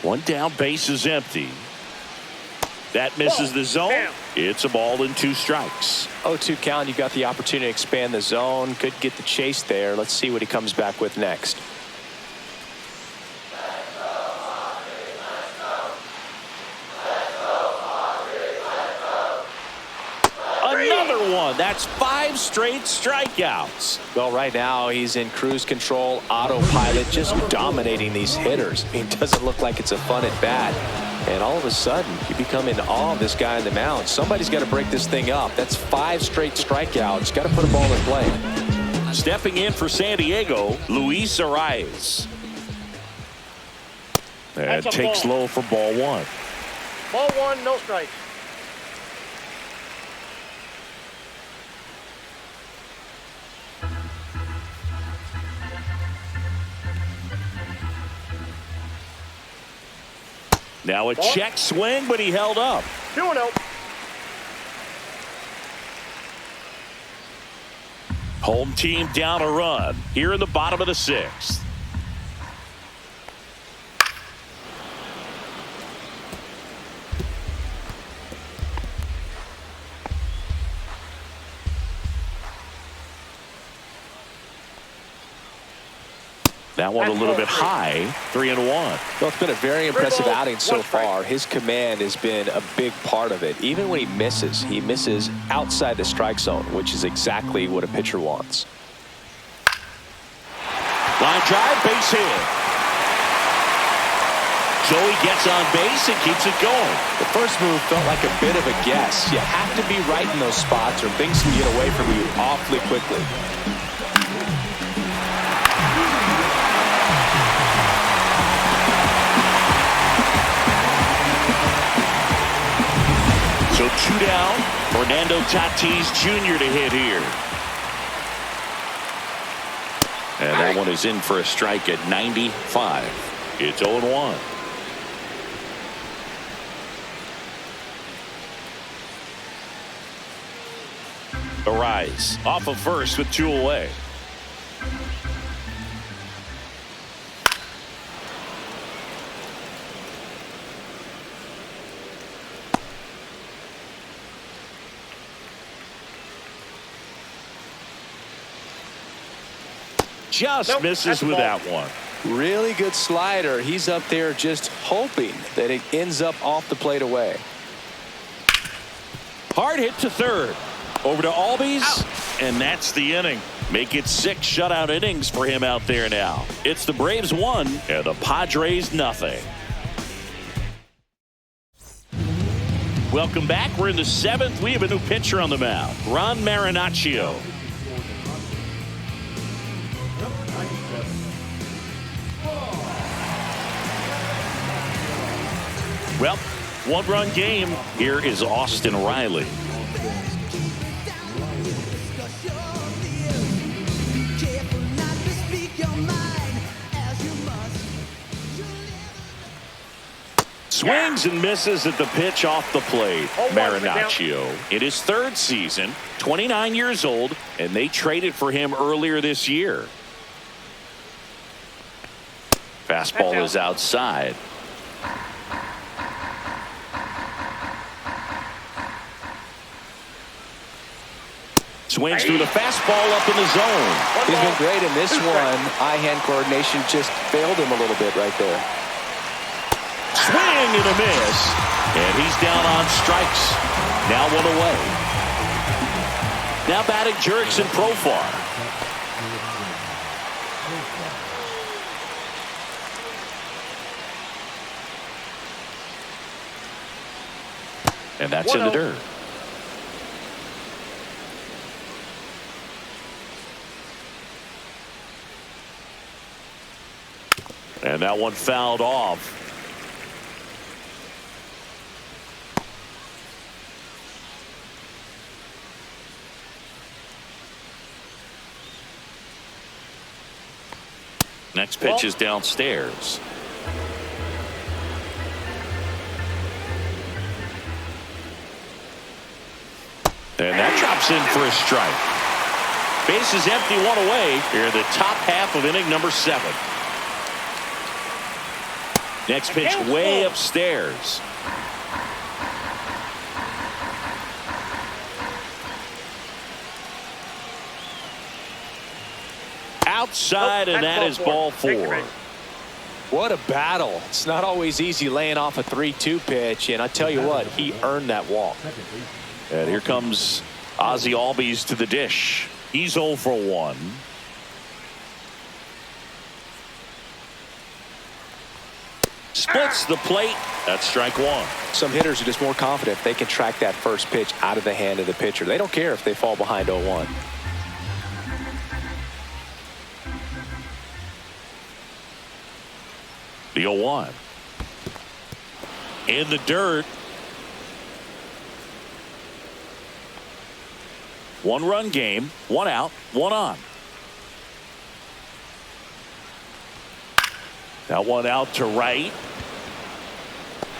One down, base is empty. That misses the zone. It's a ball and 2 strikes. 0-2 count. You got the opportunity to expand the zone. Could get the chase there. Let's see what he comes back with next. Another one. That's 5 straight strikeouts. Well, right now he's in cruise control, autopilot, just dominating these hitters. It doesn't look like it's a fun at bat. And all of a sudden, you become in awe of this guy on the mound. Somebody's got to break this thing up. That's 5 straight strikeouts. Got to put a ball in play. Stepping in for San Diego, Luis Arias. And takes low for ball 1. Ball 1, no strikes. Now a check swing, but he held up. 2-0. Home team down a run here in the bottom of the 6th. That one a little bit high, 3-1. Well, it's been a very impressive outing so far. His command has been a big part of it. Even when he misses outside the strike zone, which is exactly what a pitcher wants. Line drive, base hit. Joey gets on base and keeps it going. The first move felt like a bit of a guess. You have to be right in those spots or things can get away from you awfully quickly. So 2 down, Fernando Tatis Jr. to hit here. And that one is in for a strike at 95. It's 0-1. The rise off of first with 2 away. Just misses with that one. Really good slider. He's up there just hoping that it ends up off the plate away. Hard hit to third. Over to Albies, and that's the inning. Make it 6 shutout innings for him out there now. It's the Braves 1 and the Padres nothing. Welcome back. We're in the 7th. We have a new pitcher on the mound, Ron Marinaccio. Well, 1-run game. Here is Austin Riley. Swings and misses at the pitch off the plate. Marinaccio in his 3rd season, 29 years old, and they traded for him earlier this year. Fastball is outside. Swings through the fastball up in the zone. He's been great in this one. Eye-hand coordination just failed him a little bit right there. Swing and a miss. And he's down on strikes. Now 1 away. Now batting Jurickson Profar. And that's in the dirt. And that one fouled off. Next pitch is downstairs. And that drops in for a strike. Base is empty, 1 away. Here in the top half of inning number 7. Next pitch way upstairs. Outside, and that is ball 4. What a battle. It's not always easy laying off a 3-2 pitch, and I tell you what, he earned that walk. And here comes Ozzie Albies to the dish. He's 0 for 1. Splits the plate. That's strike 1. Some hitters are just more confident if they can track that first pitch out of the hand of the pitcher. They don't care if they fall behind 0-1. The 0-1. In the dirt. 1-run game. 1 out. 1 on. That one out to right.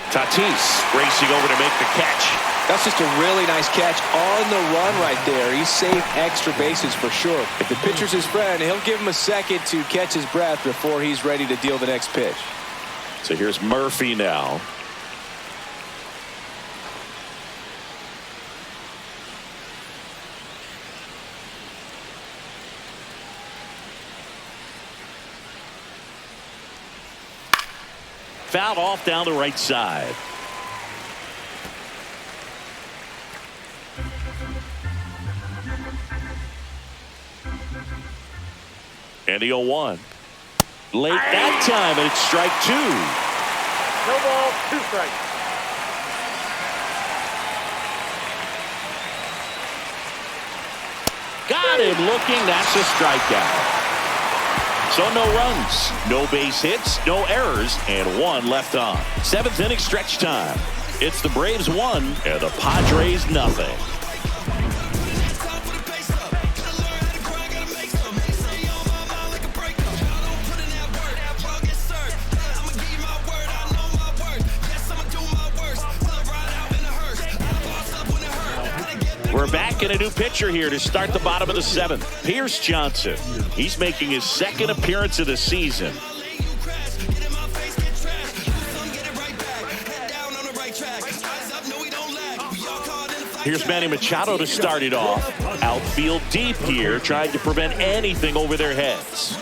Tatis racing over to make the catch. That's just a really nice catch on the run right there. He's saved extra bases for sure. If the pitcher's his friend, he'll give him a second to catch his breath before he's ready to deal the next pitch. So here's Murphy now. Fouled off down the right side. And the 0-1. Late that time, and it's strike 2. No ball, 2 strikes. Got him looking. That's a strikeout. So no runs, no base hits, no errors, and 1 left on. 7th inning stretch time. It's the Braves 1 and the Padres nothing. We're back in a new pitcher here to start the bottom of the 7th. Pierce Johnson. He's making his 2nd appearance of the season. Here's Manny Machado to start it off. Outfield deep here, trying to prevent anything over their heads.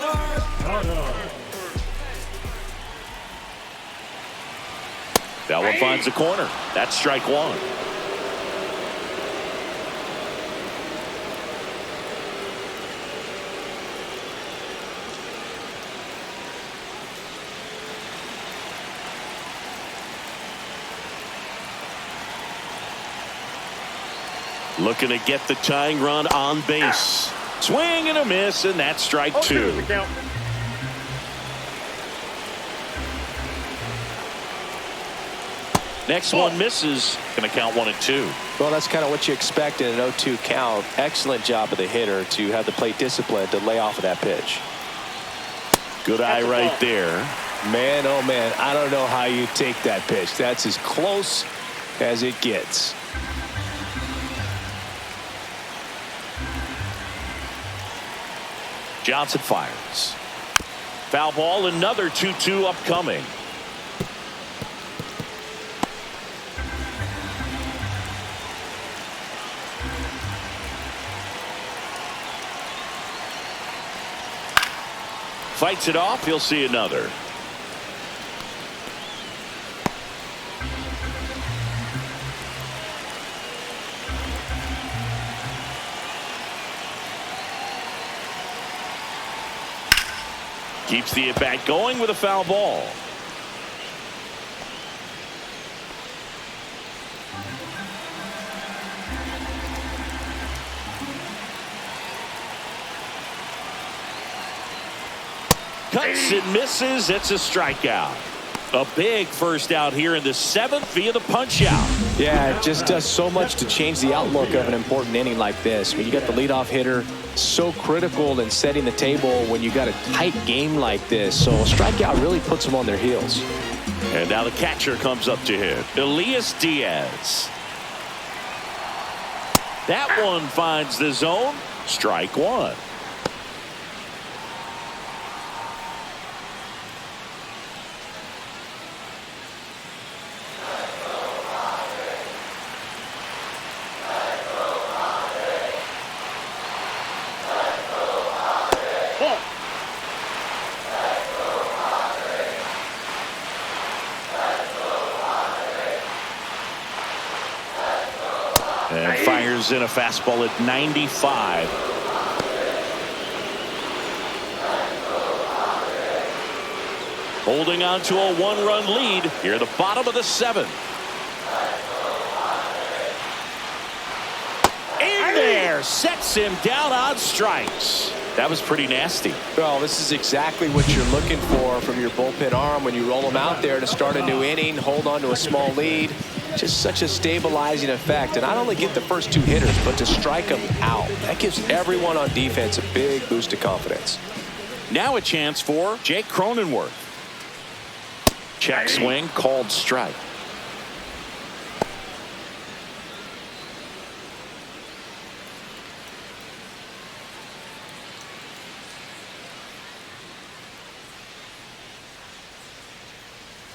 That one finds the corner. That's strike 1. Looking to get the tying run on base. Swing and a miss, and that's strike 2. Next one misses. Going to count 1 and 2. Well, that's kind of what you expect in an 0-2 count. Excellent job of the hitter to have the plate discipline to lay off of that pitch. Good eye right there. Man, oh man, I don't know how you take that pitch. That's as close as it gets. Johnson fires. Foul ball, another 2-2 upcoming. Fights it off, he'll see another. Keeps the at-bat going with a foul ball. Cuts and misses. It's a strikeout. A big first out here in the 7th via the punch out. Yeah, it just does so much to change the outlook of an important inning like this. When you got the leadoff hitter, so critical in setting the table when you got a tight game like this. So a strikeout really puts them on their heels. And now the catcher comes up to him, Elias Diaz. That one finds the zone. Strike 1. And fires in a fastball at 95. Holding on to a 1-run lead here at the bottom of the 7th. In there, sets him down on strikes. That was pretty nasty. Well, this is exactly what you're looking for from your bullpen arm when you roll them out there to start a new inning, hold on to a small lead. Just such a stabilizing effect, and not only get the first 2 hitters, but to strike them out. That gives everyone on defense a big boost of confidence. Now a chance for Jake Cronenworth. Check swing, called strike.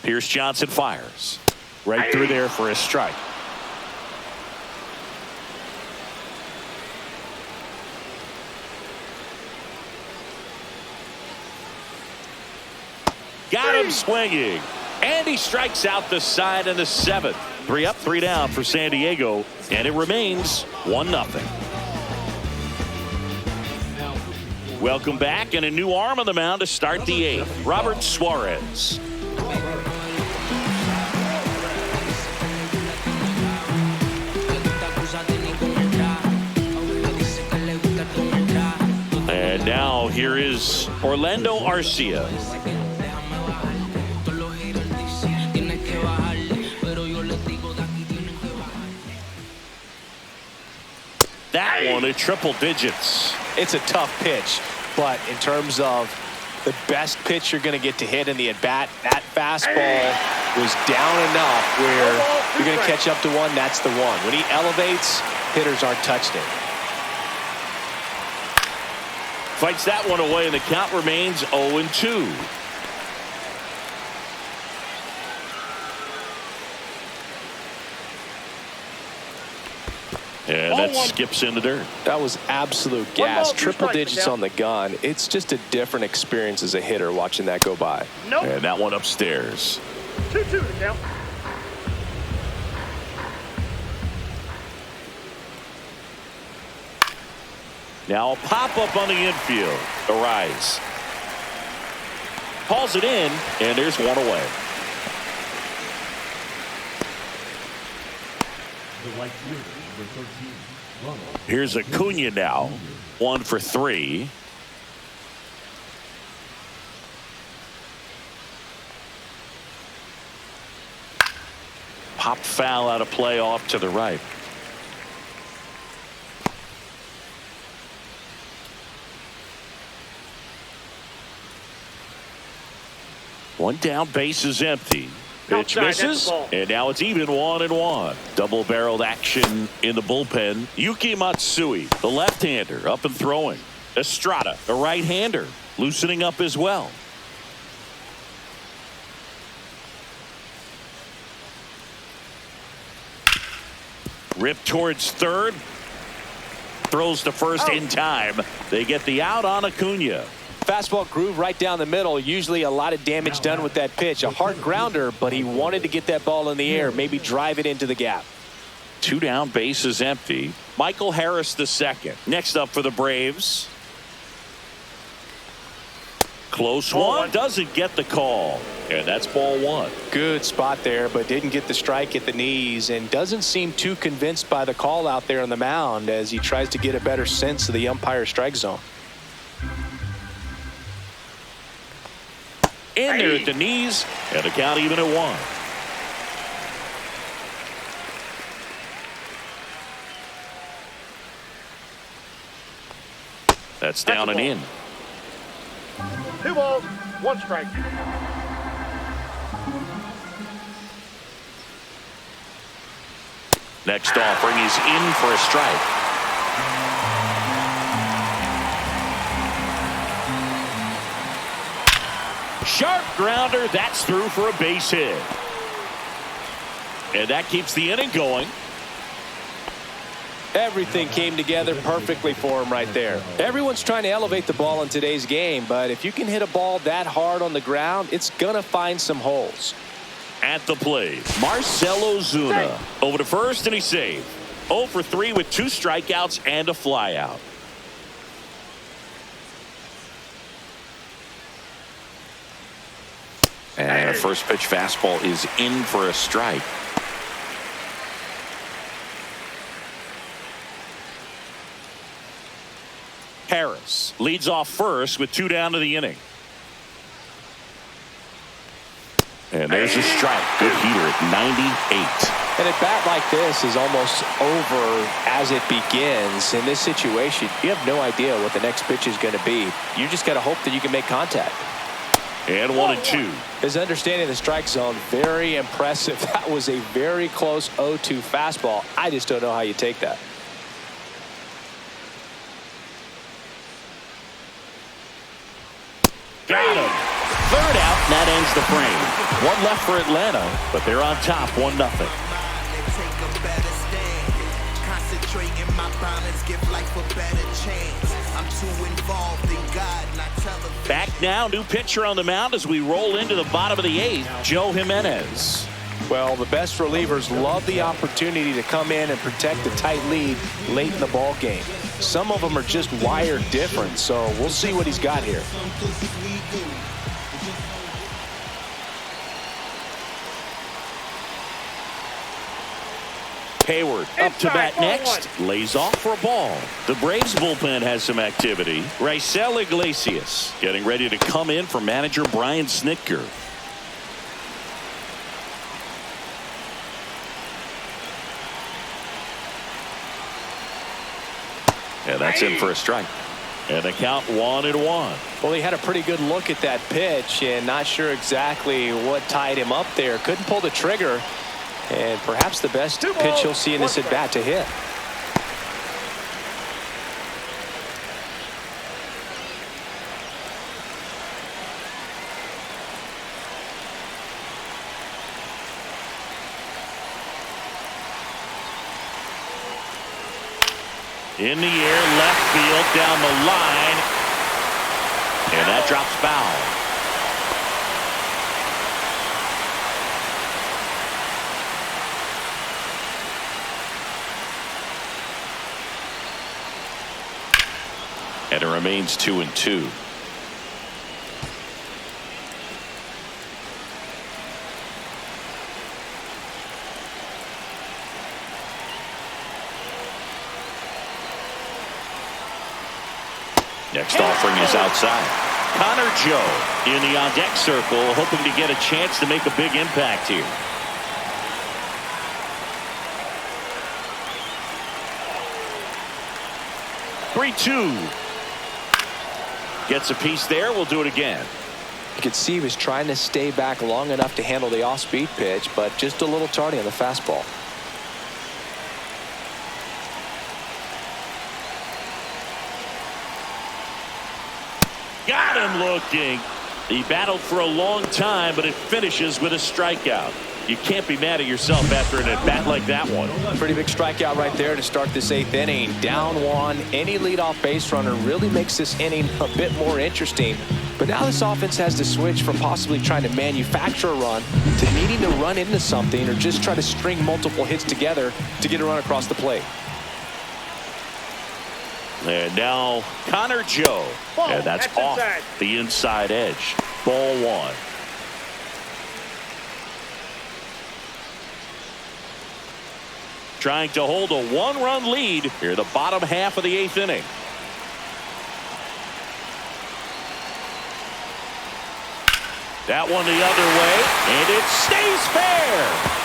Pierce Johnson fires. Right through there for a strike. Got him swinging. And he strikes out the side in the 7th. 3 up, 3 down for San Diego. And it remains 1-0. Welcome back, and a new arm on the mound to start the 8th. Robert Suarez. And now here is Orlando Arcia. That one at triple digits. It's a tough pitch, but in terms of the best pitch you're going to get to hit in the at-bat, that fastball was down enough where you're going to catch up to one. That's the one. When he elevates, hitters aren't touched it. Fights that one away, and the count remains 0-2. And that skips in the dirt. That was absolute gas. Triple digits on the gun. It's just a different experience as a hitter watching that go by. Nope. And that one upstairs. 2-2 to count. Now a pop-up on the infield. A rise. Calls it in, and there's one away. The right fielder, number 13, Ronald. Here's Acuna now. 1 for 3. Pop foul out of play off to the right. One down, base is empty. Pitch misses, and now it's even 1-1. Double-barreled action in the bullpen. Yuki Matsui, the left-hander, up and throwing. Estrada, the right-hander, loosening up as well. Rip towards third. Throws to first in time. They get the out on Acuna. Fastball groove right down the middle. Usually a lot of damage done with that pitch. A hard grounder, but he wanted to get that ball in the air, maybe drive it into the gap. 2 down, base is empty. Michael Harris the second. Next up for the Braves. Close one, doesn't get the call, and that's ball 1. Good spot there, but didn't get the strike at the knees, and doesn't seem too convinced by the call out there on the mound as he tries to get a better sense of the umpire strike zone. In there at the knees, and the count even at 1. That's down and in. 2 balls, 1 strike. Next offering is in for a strike. Sharp grounder, that's through for a base hit. And that keeps the inning going. Everything came together perfectly for him right there. Everyone's trying to elevate the ball in today's game, but if you can hit a ball that hard on the ground, it's going to find some holes. At the plate, Marcell Ozuna over to first, and he's saved. 0 for 3 with 2 strikeouts and a flyout. And a first pitch fastball is in for a strike. Harris leads off first with 2 down to the inning. And there's a strike. Good heater at 98. And a bat like this is almost over as it begins. In this situation, you have no idea what the next pitch is going to be. You just got to hope that you can make contact. And 1-2. His understanding of the strike zone, very impressive. That was a very close 0-2 fastball. I just don't know how you take that. Got him. Third out, and that ends the frame. 1 left for Atlanta, but they're on top 1-0. Back now, new pitcher on the mound as we roll into the bottom of the 8th, Joe Jimenez. Well, the best relievers love the opportunity to come in and protect the tight lead late in the ball game. Some of them are just wired different, so we'll see what he's got here. Hayward up to bat next, lays off for a ball. The Braves bullpen has some activity. Raisel Iglesias getting ready to come in for manager Brian Snitker. And that's in for a strike. And the count 1-1. Well, he had a pretty good look at that pitch and not sure exactly what tied him up there. Couldn't pull the trigger. And perhaps the best pitch you'll see in this at bat to hit. In the air, left field, down the line. And that drops foul. And it remains 2-2. Next offering is outside. Connor Joe in the on-deck circle, hoping to get a chance to make a big impact here. Three-two. Gets a piece there. We'll do it again. You could see he was trying to stay back long enough to handle the off-speed pitch, but just a little tardy on the fastball. Got him looking. He battled for a long time, but it finishes with a strikeout. You can't be mad at yourself after an at-bat like that one. Pretty big strikeout right there to start this 8th inning. Down one. Any leadoff base runner really makes this inning a bit more interesting. But now this offense has to switch from possibly trying to manufacture a run to needing to run into something or just try to string multiple hits together to get a run across the plate. And now Connor Joe. Ball, and that's off inside. the inside edge. Ball one. Trying to hold a one-run lead here, the bottom half of the 8th inning. That one the other way, and it stays fair.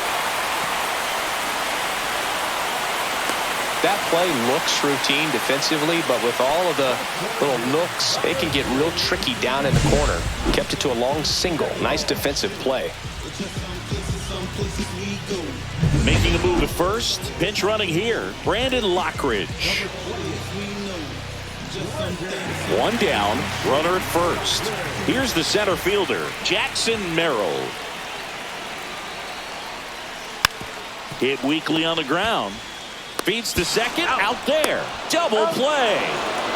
That play looks routine defensively, but with all of the little nooks, it can get real tricky down in the corner. Kept it to a long single. Nice defensive play. Making a move at first. Pinch running here. Brandon Lockridge. One down. Runner at first. Here's the center fielder, Jackson Merrill. Hit weakly on the ground. Feeds to second. Out there. Double play.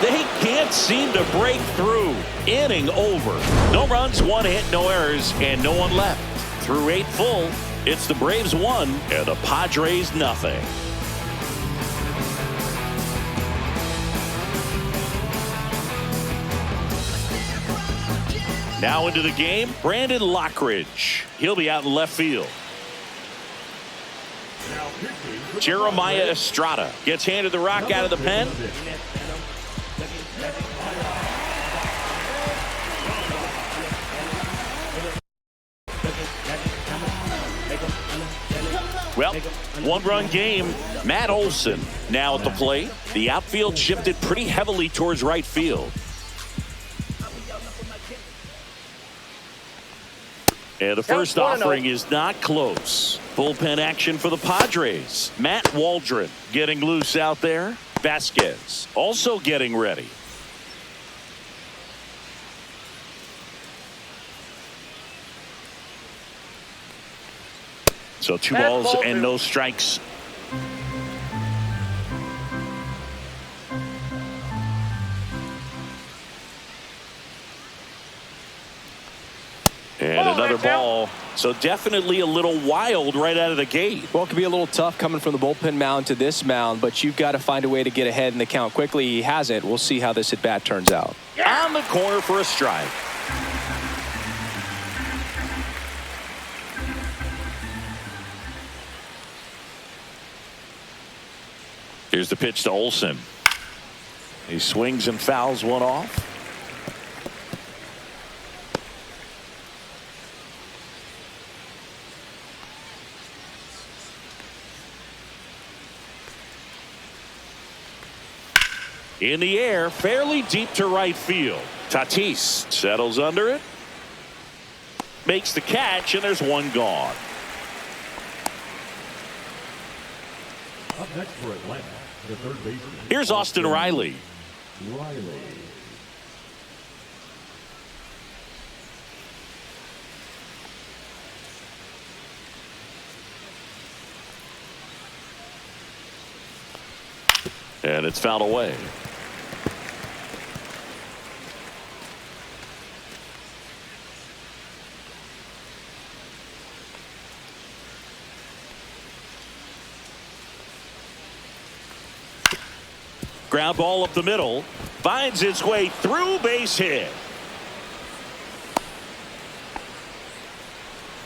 They can't seem to break through. Inning over. No runs, one hit, no errors, and no one left. Through 8 full, it's the Braves 1 and the Padres nothing. Now into the game, Brandon Lockridge. He'll be out in left field. Jeremiah Estrada gets handed the rock out of the pen. Well, one-run game. Matt Olson now at the plate. The outfield shifted pretty heavily towards right field. And the first offering is not close. Bullpen action for the Padres. Matt Waldron getting loose out there. Vasquez also getting ready. So 2 balls and no strikes. And another ball. So definitely a little wild right out of the gate. Well, it could be a little tough coming from the bullpen mound to this mound, but you've got to find a way to get ahead in the count quickly. He hasn't. We'll see how this at bat turns out. On the corner for a strike. Here's the pitch to Olson. He swings and fouls one off. In the air, fairly deep to right field. Tatis settles under it. Makes the catch, and there's one gone. Up next for Atlanta, the third baseman. Here's Austin Riley. Riley. And it's fouled away. Ground ball up the middle. Finds its way through, base hit.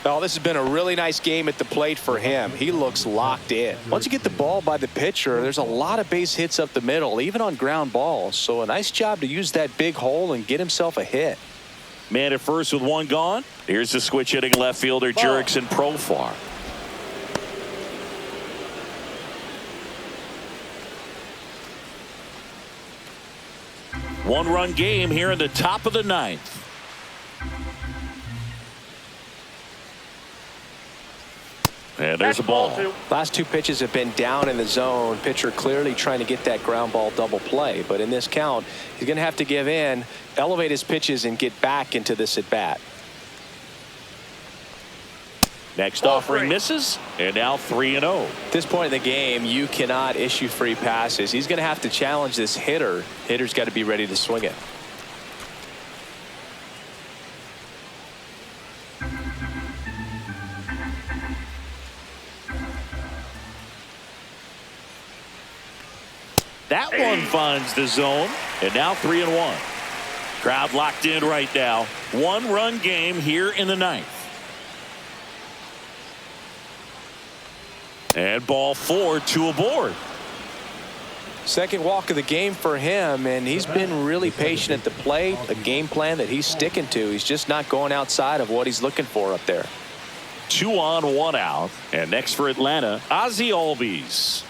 Oh, this has been a really nice game at the plate for him. He looks locked in. Once you get the ball by the pitcher, there's a lot of base hits up the middle, even on ground balls. So a nice job to use that big hole and get himself a hit. Man at first with one gone. Here's the switch hitting left fielder Jurickson Profar. One-run game here in the top of the ninth. And there's a ball. Last two pitches have been down in the zone. Pitcher clearly trying to get that ground ball double play. But in this count, he's going to have to give in, elevate his pitches, and get back into this at bat. Next offering misses, and now 3-0. At this point in the game, you cannot issue free passes. He's going to have to challenge this hitter. Hitter's got to be ready to swing it. That one finds the zone, and now 3-1. Crowd locked in right now. One-run game here in the ninth. And ball 4, 2 aboard. Second walk of the game for him, and he's been really patient at the plate. A game plan that he's sticking to. He's just not going outside of what he's looking for up there. 2 on, 1 out. And next for Atlanta, Ozzie Albies.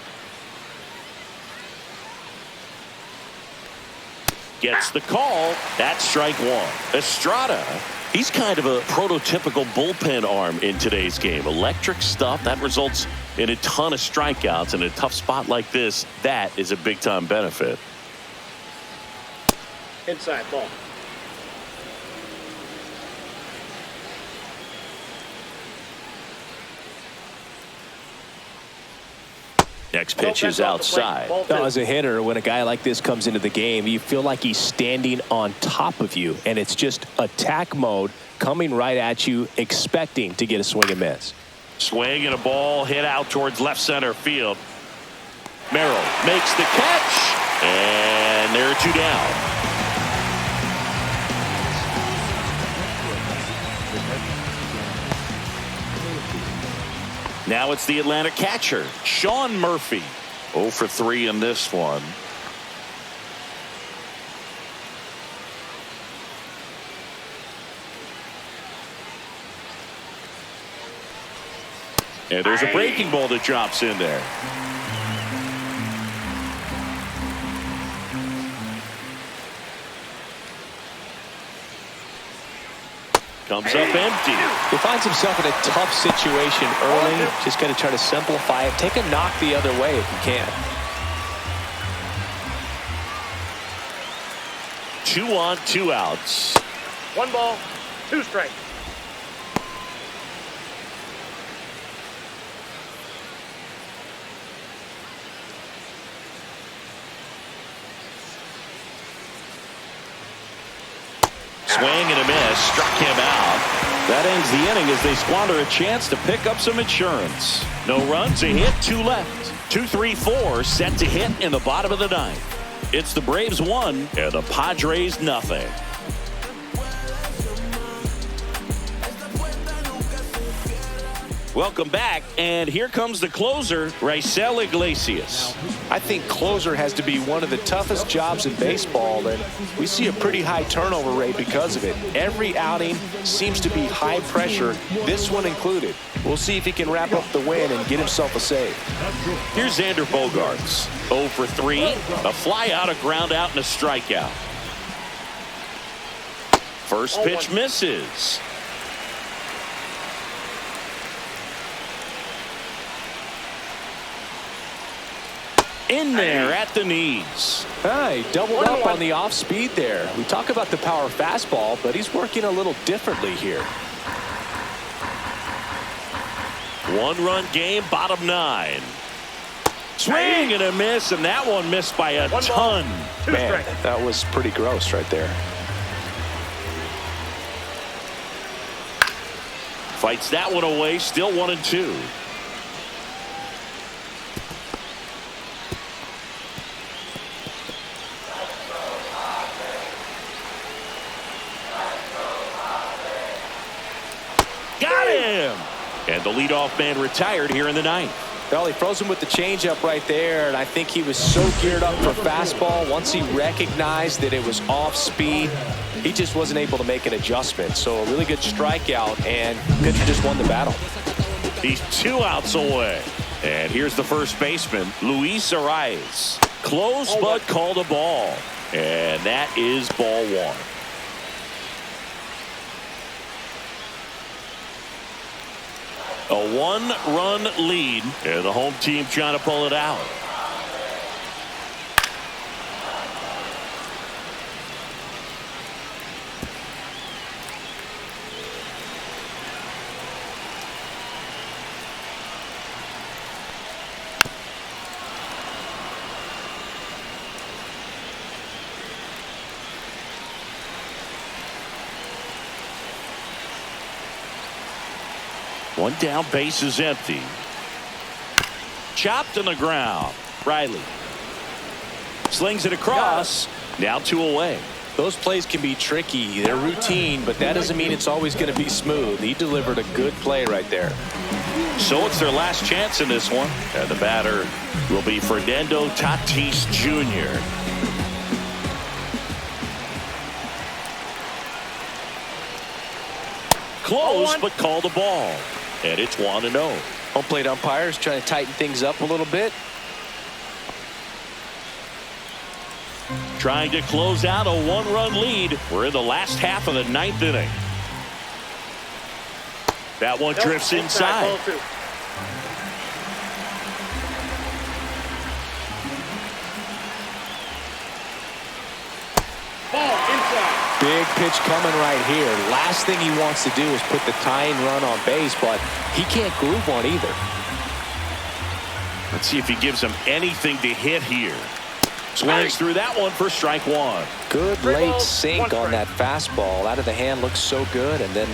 Gets the call. That's strike 1. Estrada, he's kind of a prototypical bullpen arm in today's game. Electric stuff that results in a ton of strikeouts. In a tough spot like this, that is a big-time benefit. Inside ball. Next pitch is outside. As a hitter, when a guy like this comes into the game, you feel like he's standing on top of you, and it's just attack mode coming right at you, expecting to get a swing and miss. Swing and a ball hit out towards left center field. Merrill makes the catch, and there are 2 down. Now it's the Atlanta catcher, Sean Murphy. 0 for 3 in this one. And there's a breaking ball that drops in there. Comes up empty. He finds himself in a tough situation early. Just going to try to simplify it. Take a knock the other way if you can. 2 on, 2 outs. 1 ball, 2 strikes. Swing and a miss, struck him out. That ends the inning as they squander a chance to pick up some insurance. No runs, a hit, 2 left. 2, 3, 4 set to hit in the bottom of the ninth. It's the Braves 1 and the Padres nothing. Welcome back, and here comes the closer, Raisel Iglesias. I think closer has to be one of the toughest jobs in baseball, and we see a pretty high turnover rate because of it. Every outing seems to be high pressure, this one included. We'll see if he can wrap up the win and get himself a save. Here's Xander Bogaerts. 0 for 3, a fly out, a ground out, and a strikeout. First pitch misses. In there at the knees. He doubled up on the off speed there. We talk about the power fastball, but he's working a little differently here. 1-run game, bottom 9. Swing and a miss, and that one missed by a ton. Man, that was pretty gross right there. Fights that one away, still 1-2. Got him! And the leadoff man retired here in the ninth. Well, he froze him with the changeup right there, and I think he was so geared up for fastball. Once he recognized that it was off speed, he just wasn't able to make an adjustment. So a really good strikeout, and pitcher just won the battle. He's 2 outs away. And here's the first baseman, Luis Arias. Close, but called a ball. And that is ball 1. A 1-run lead, and the home team trying to pull it out. One down, base is empty. Chopped on the ground. Riley slings it across. Now 2 away. Those plays can be tricky. They're routine, but that doesn't mean it's always going to be smooth. He delivered a good play right there. So it's their last chance in this one. And the batter will be Fernando Tatis Jr. Close, but called a ball. And it's 1-0. Home plate umpires trying to tighten things up a little bit. Trying to close out a 1-run lead. We're in the last half of the 9th inning. That one drifts inside. Ball inside. Big pitch coming right here. Last thing he wants to do is put the tying run on base, but he can't groove one either. Let's see if he gives him anything to hit here. Swings through that one for strike 1. Good late sink on that fastball. Out of the hand, looks so good, and then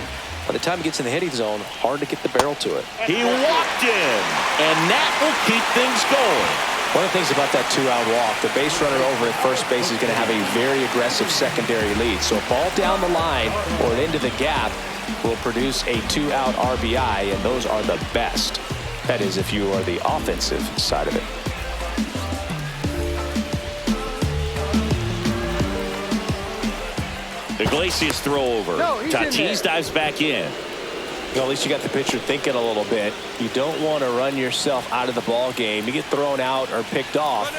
by the time he gets in the hitting zone, hard to get the barrel to it. He walked in, and that will keep things going. One of the things about that 2-out walk, the base runner over at first base is going to have a very aggressive secondary lead. So a ball down the line or into the gap will produce a 2-out RBI, and those are the best. That is, if you are the offensive side of it. Iglesias throw over. Tatis dives back in. Well, at least you got the pitcher thinking a little bit. You don't want to run yourself out of the ball game. You get thrown out or picked off,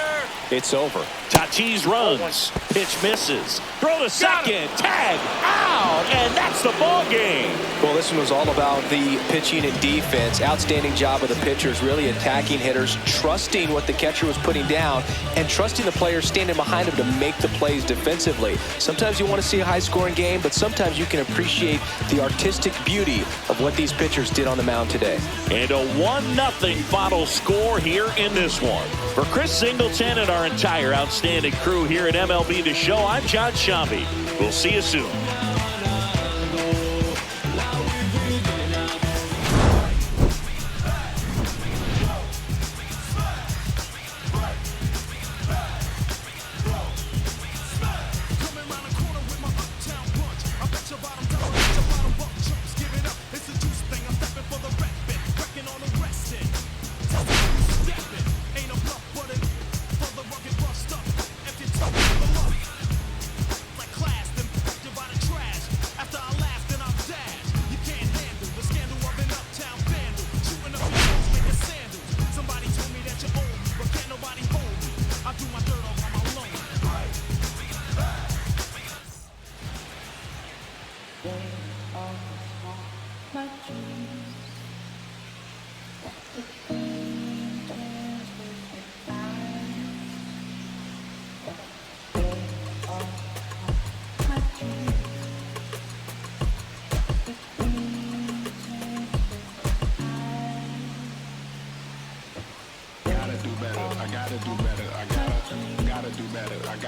it's over. Tatis runs. Pitch misses. Throw to second. Tag. Out. And that's the ball game. Well, this one was all about the pitching and defense. Outstanding job of the pitchers, really attacking hitters, trusting what the catcher was putting down, and trusting the players standing behind him to make the plays defensively. Sometimes you want to see a high-scoring game, but sometimes you can appreciate the artistic beauty of what these pitchers did on the mound today. And a 1-0 final score here in this one. For Chris Singleton and our entire outstanding crew here at MLB The Show, I'm John Shambi. We'll see you soon. Class, then by the track. gotta do better. I gotta do better.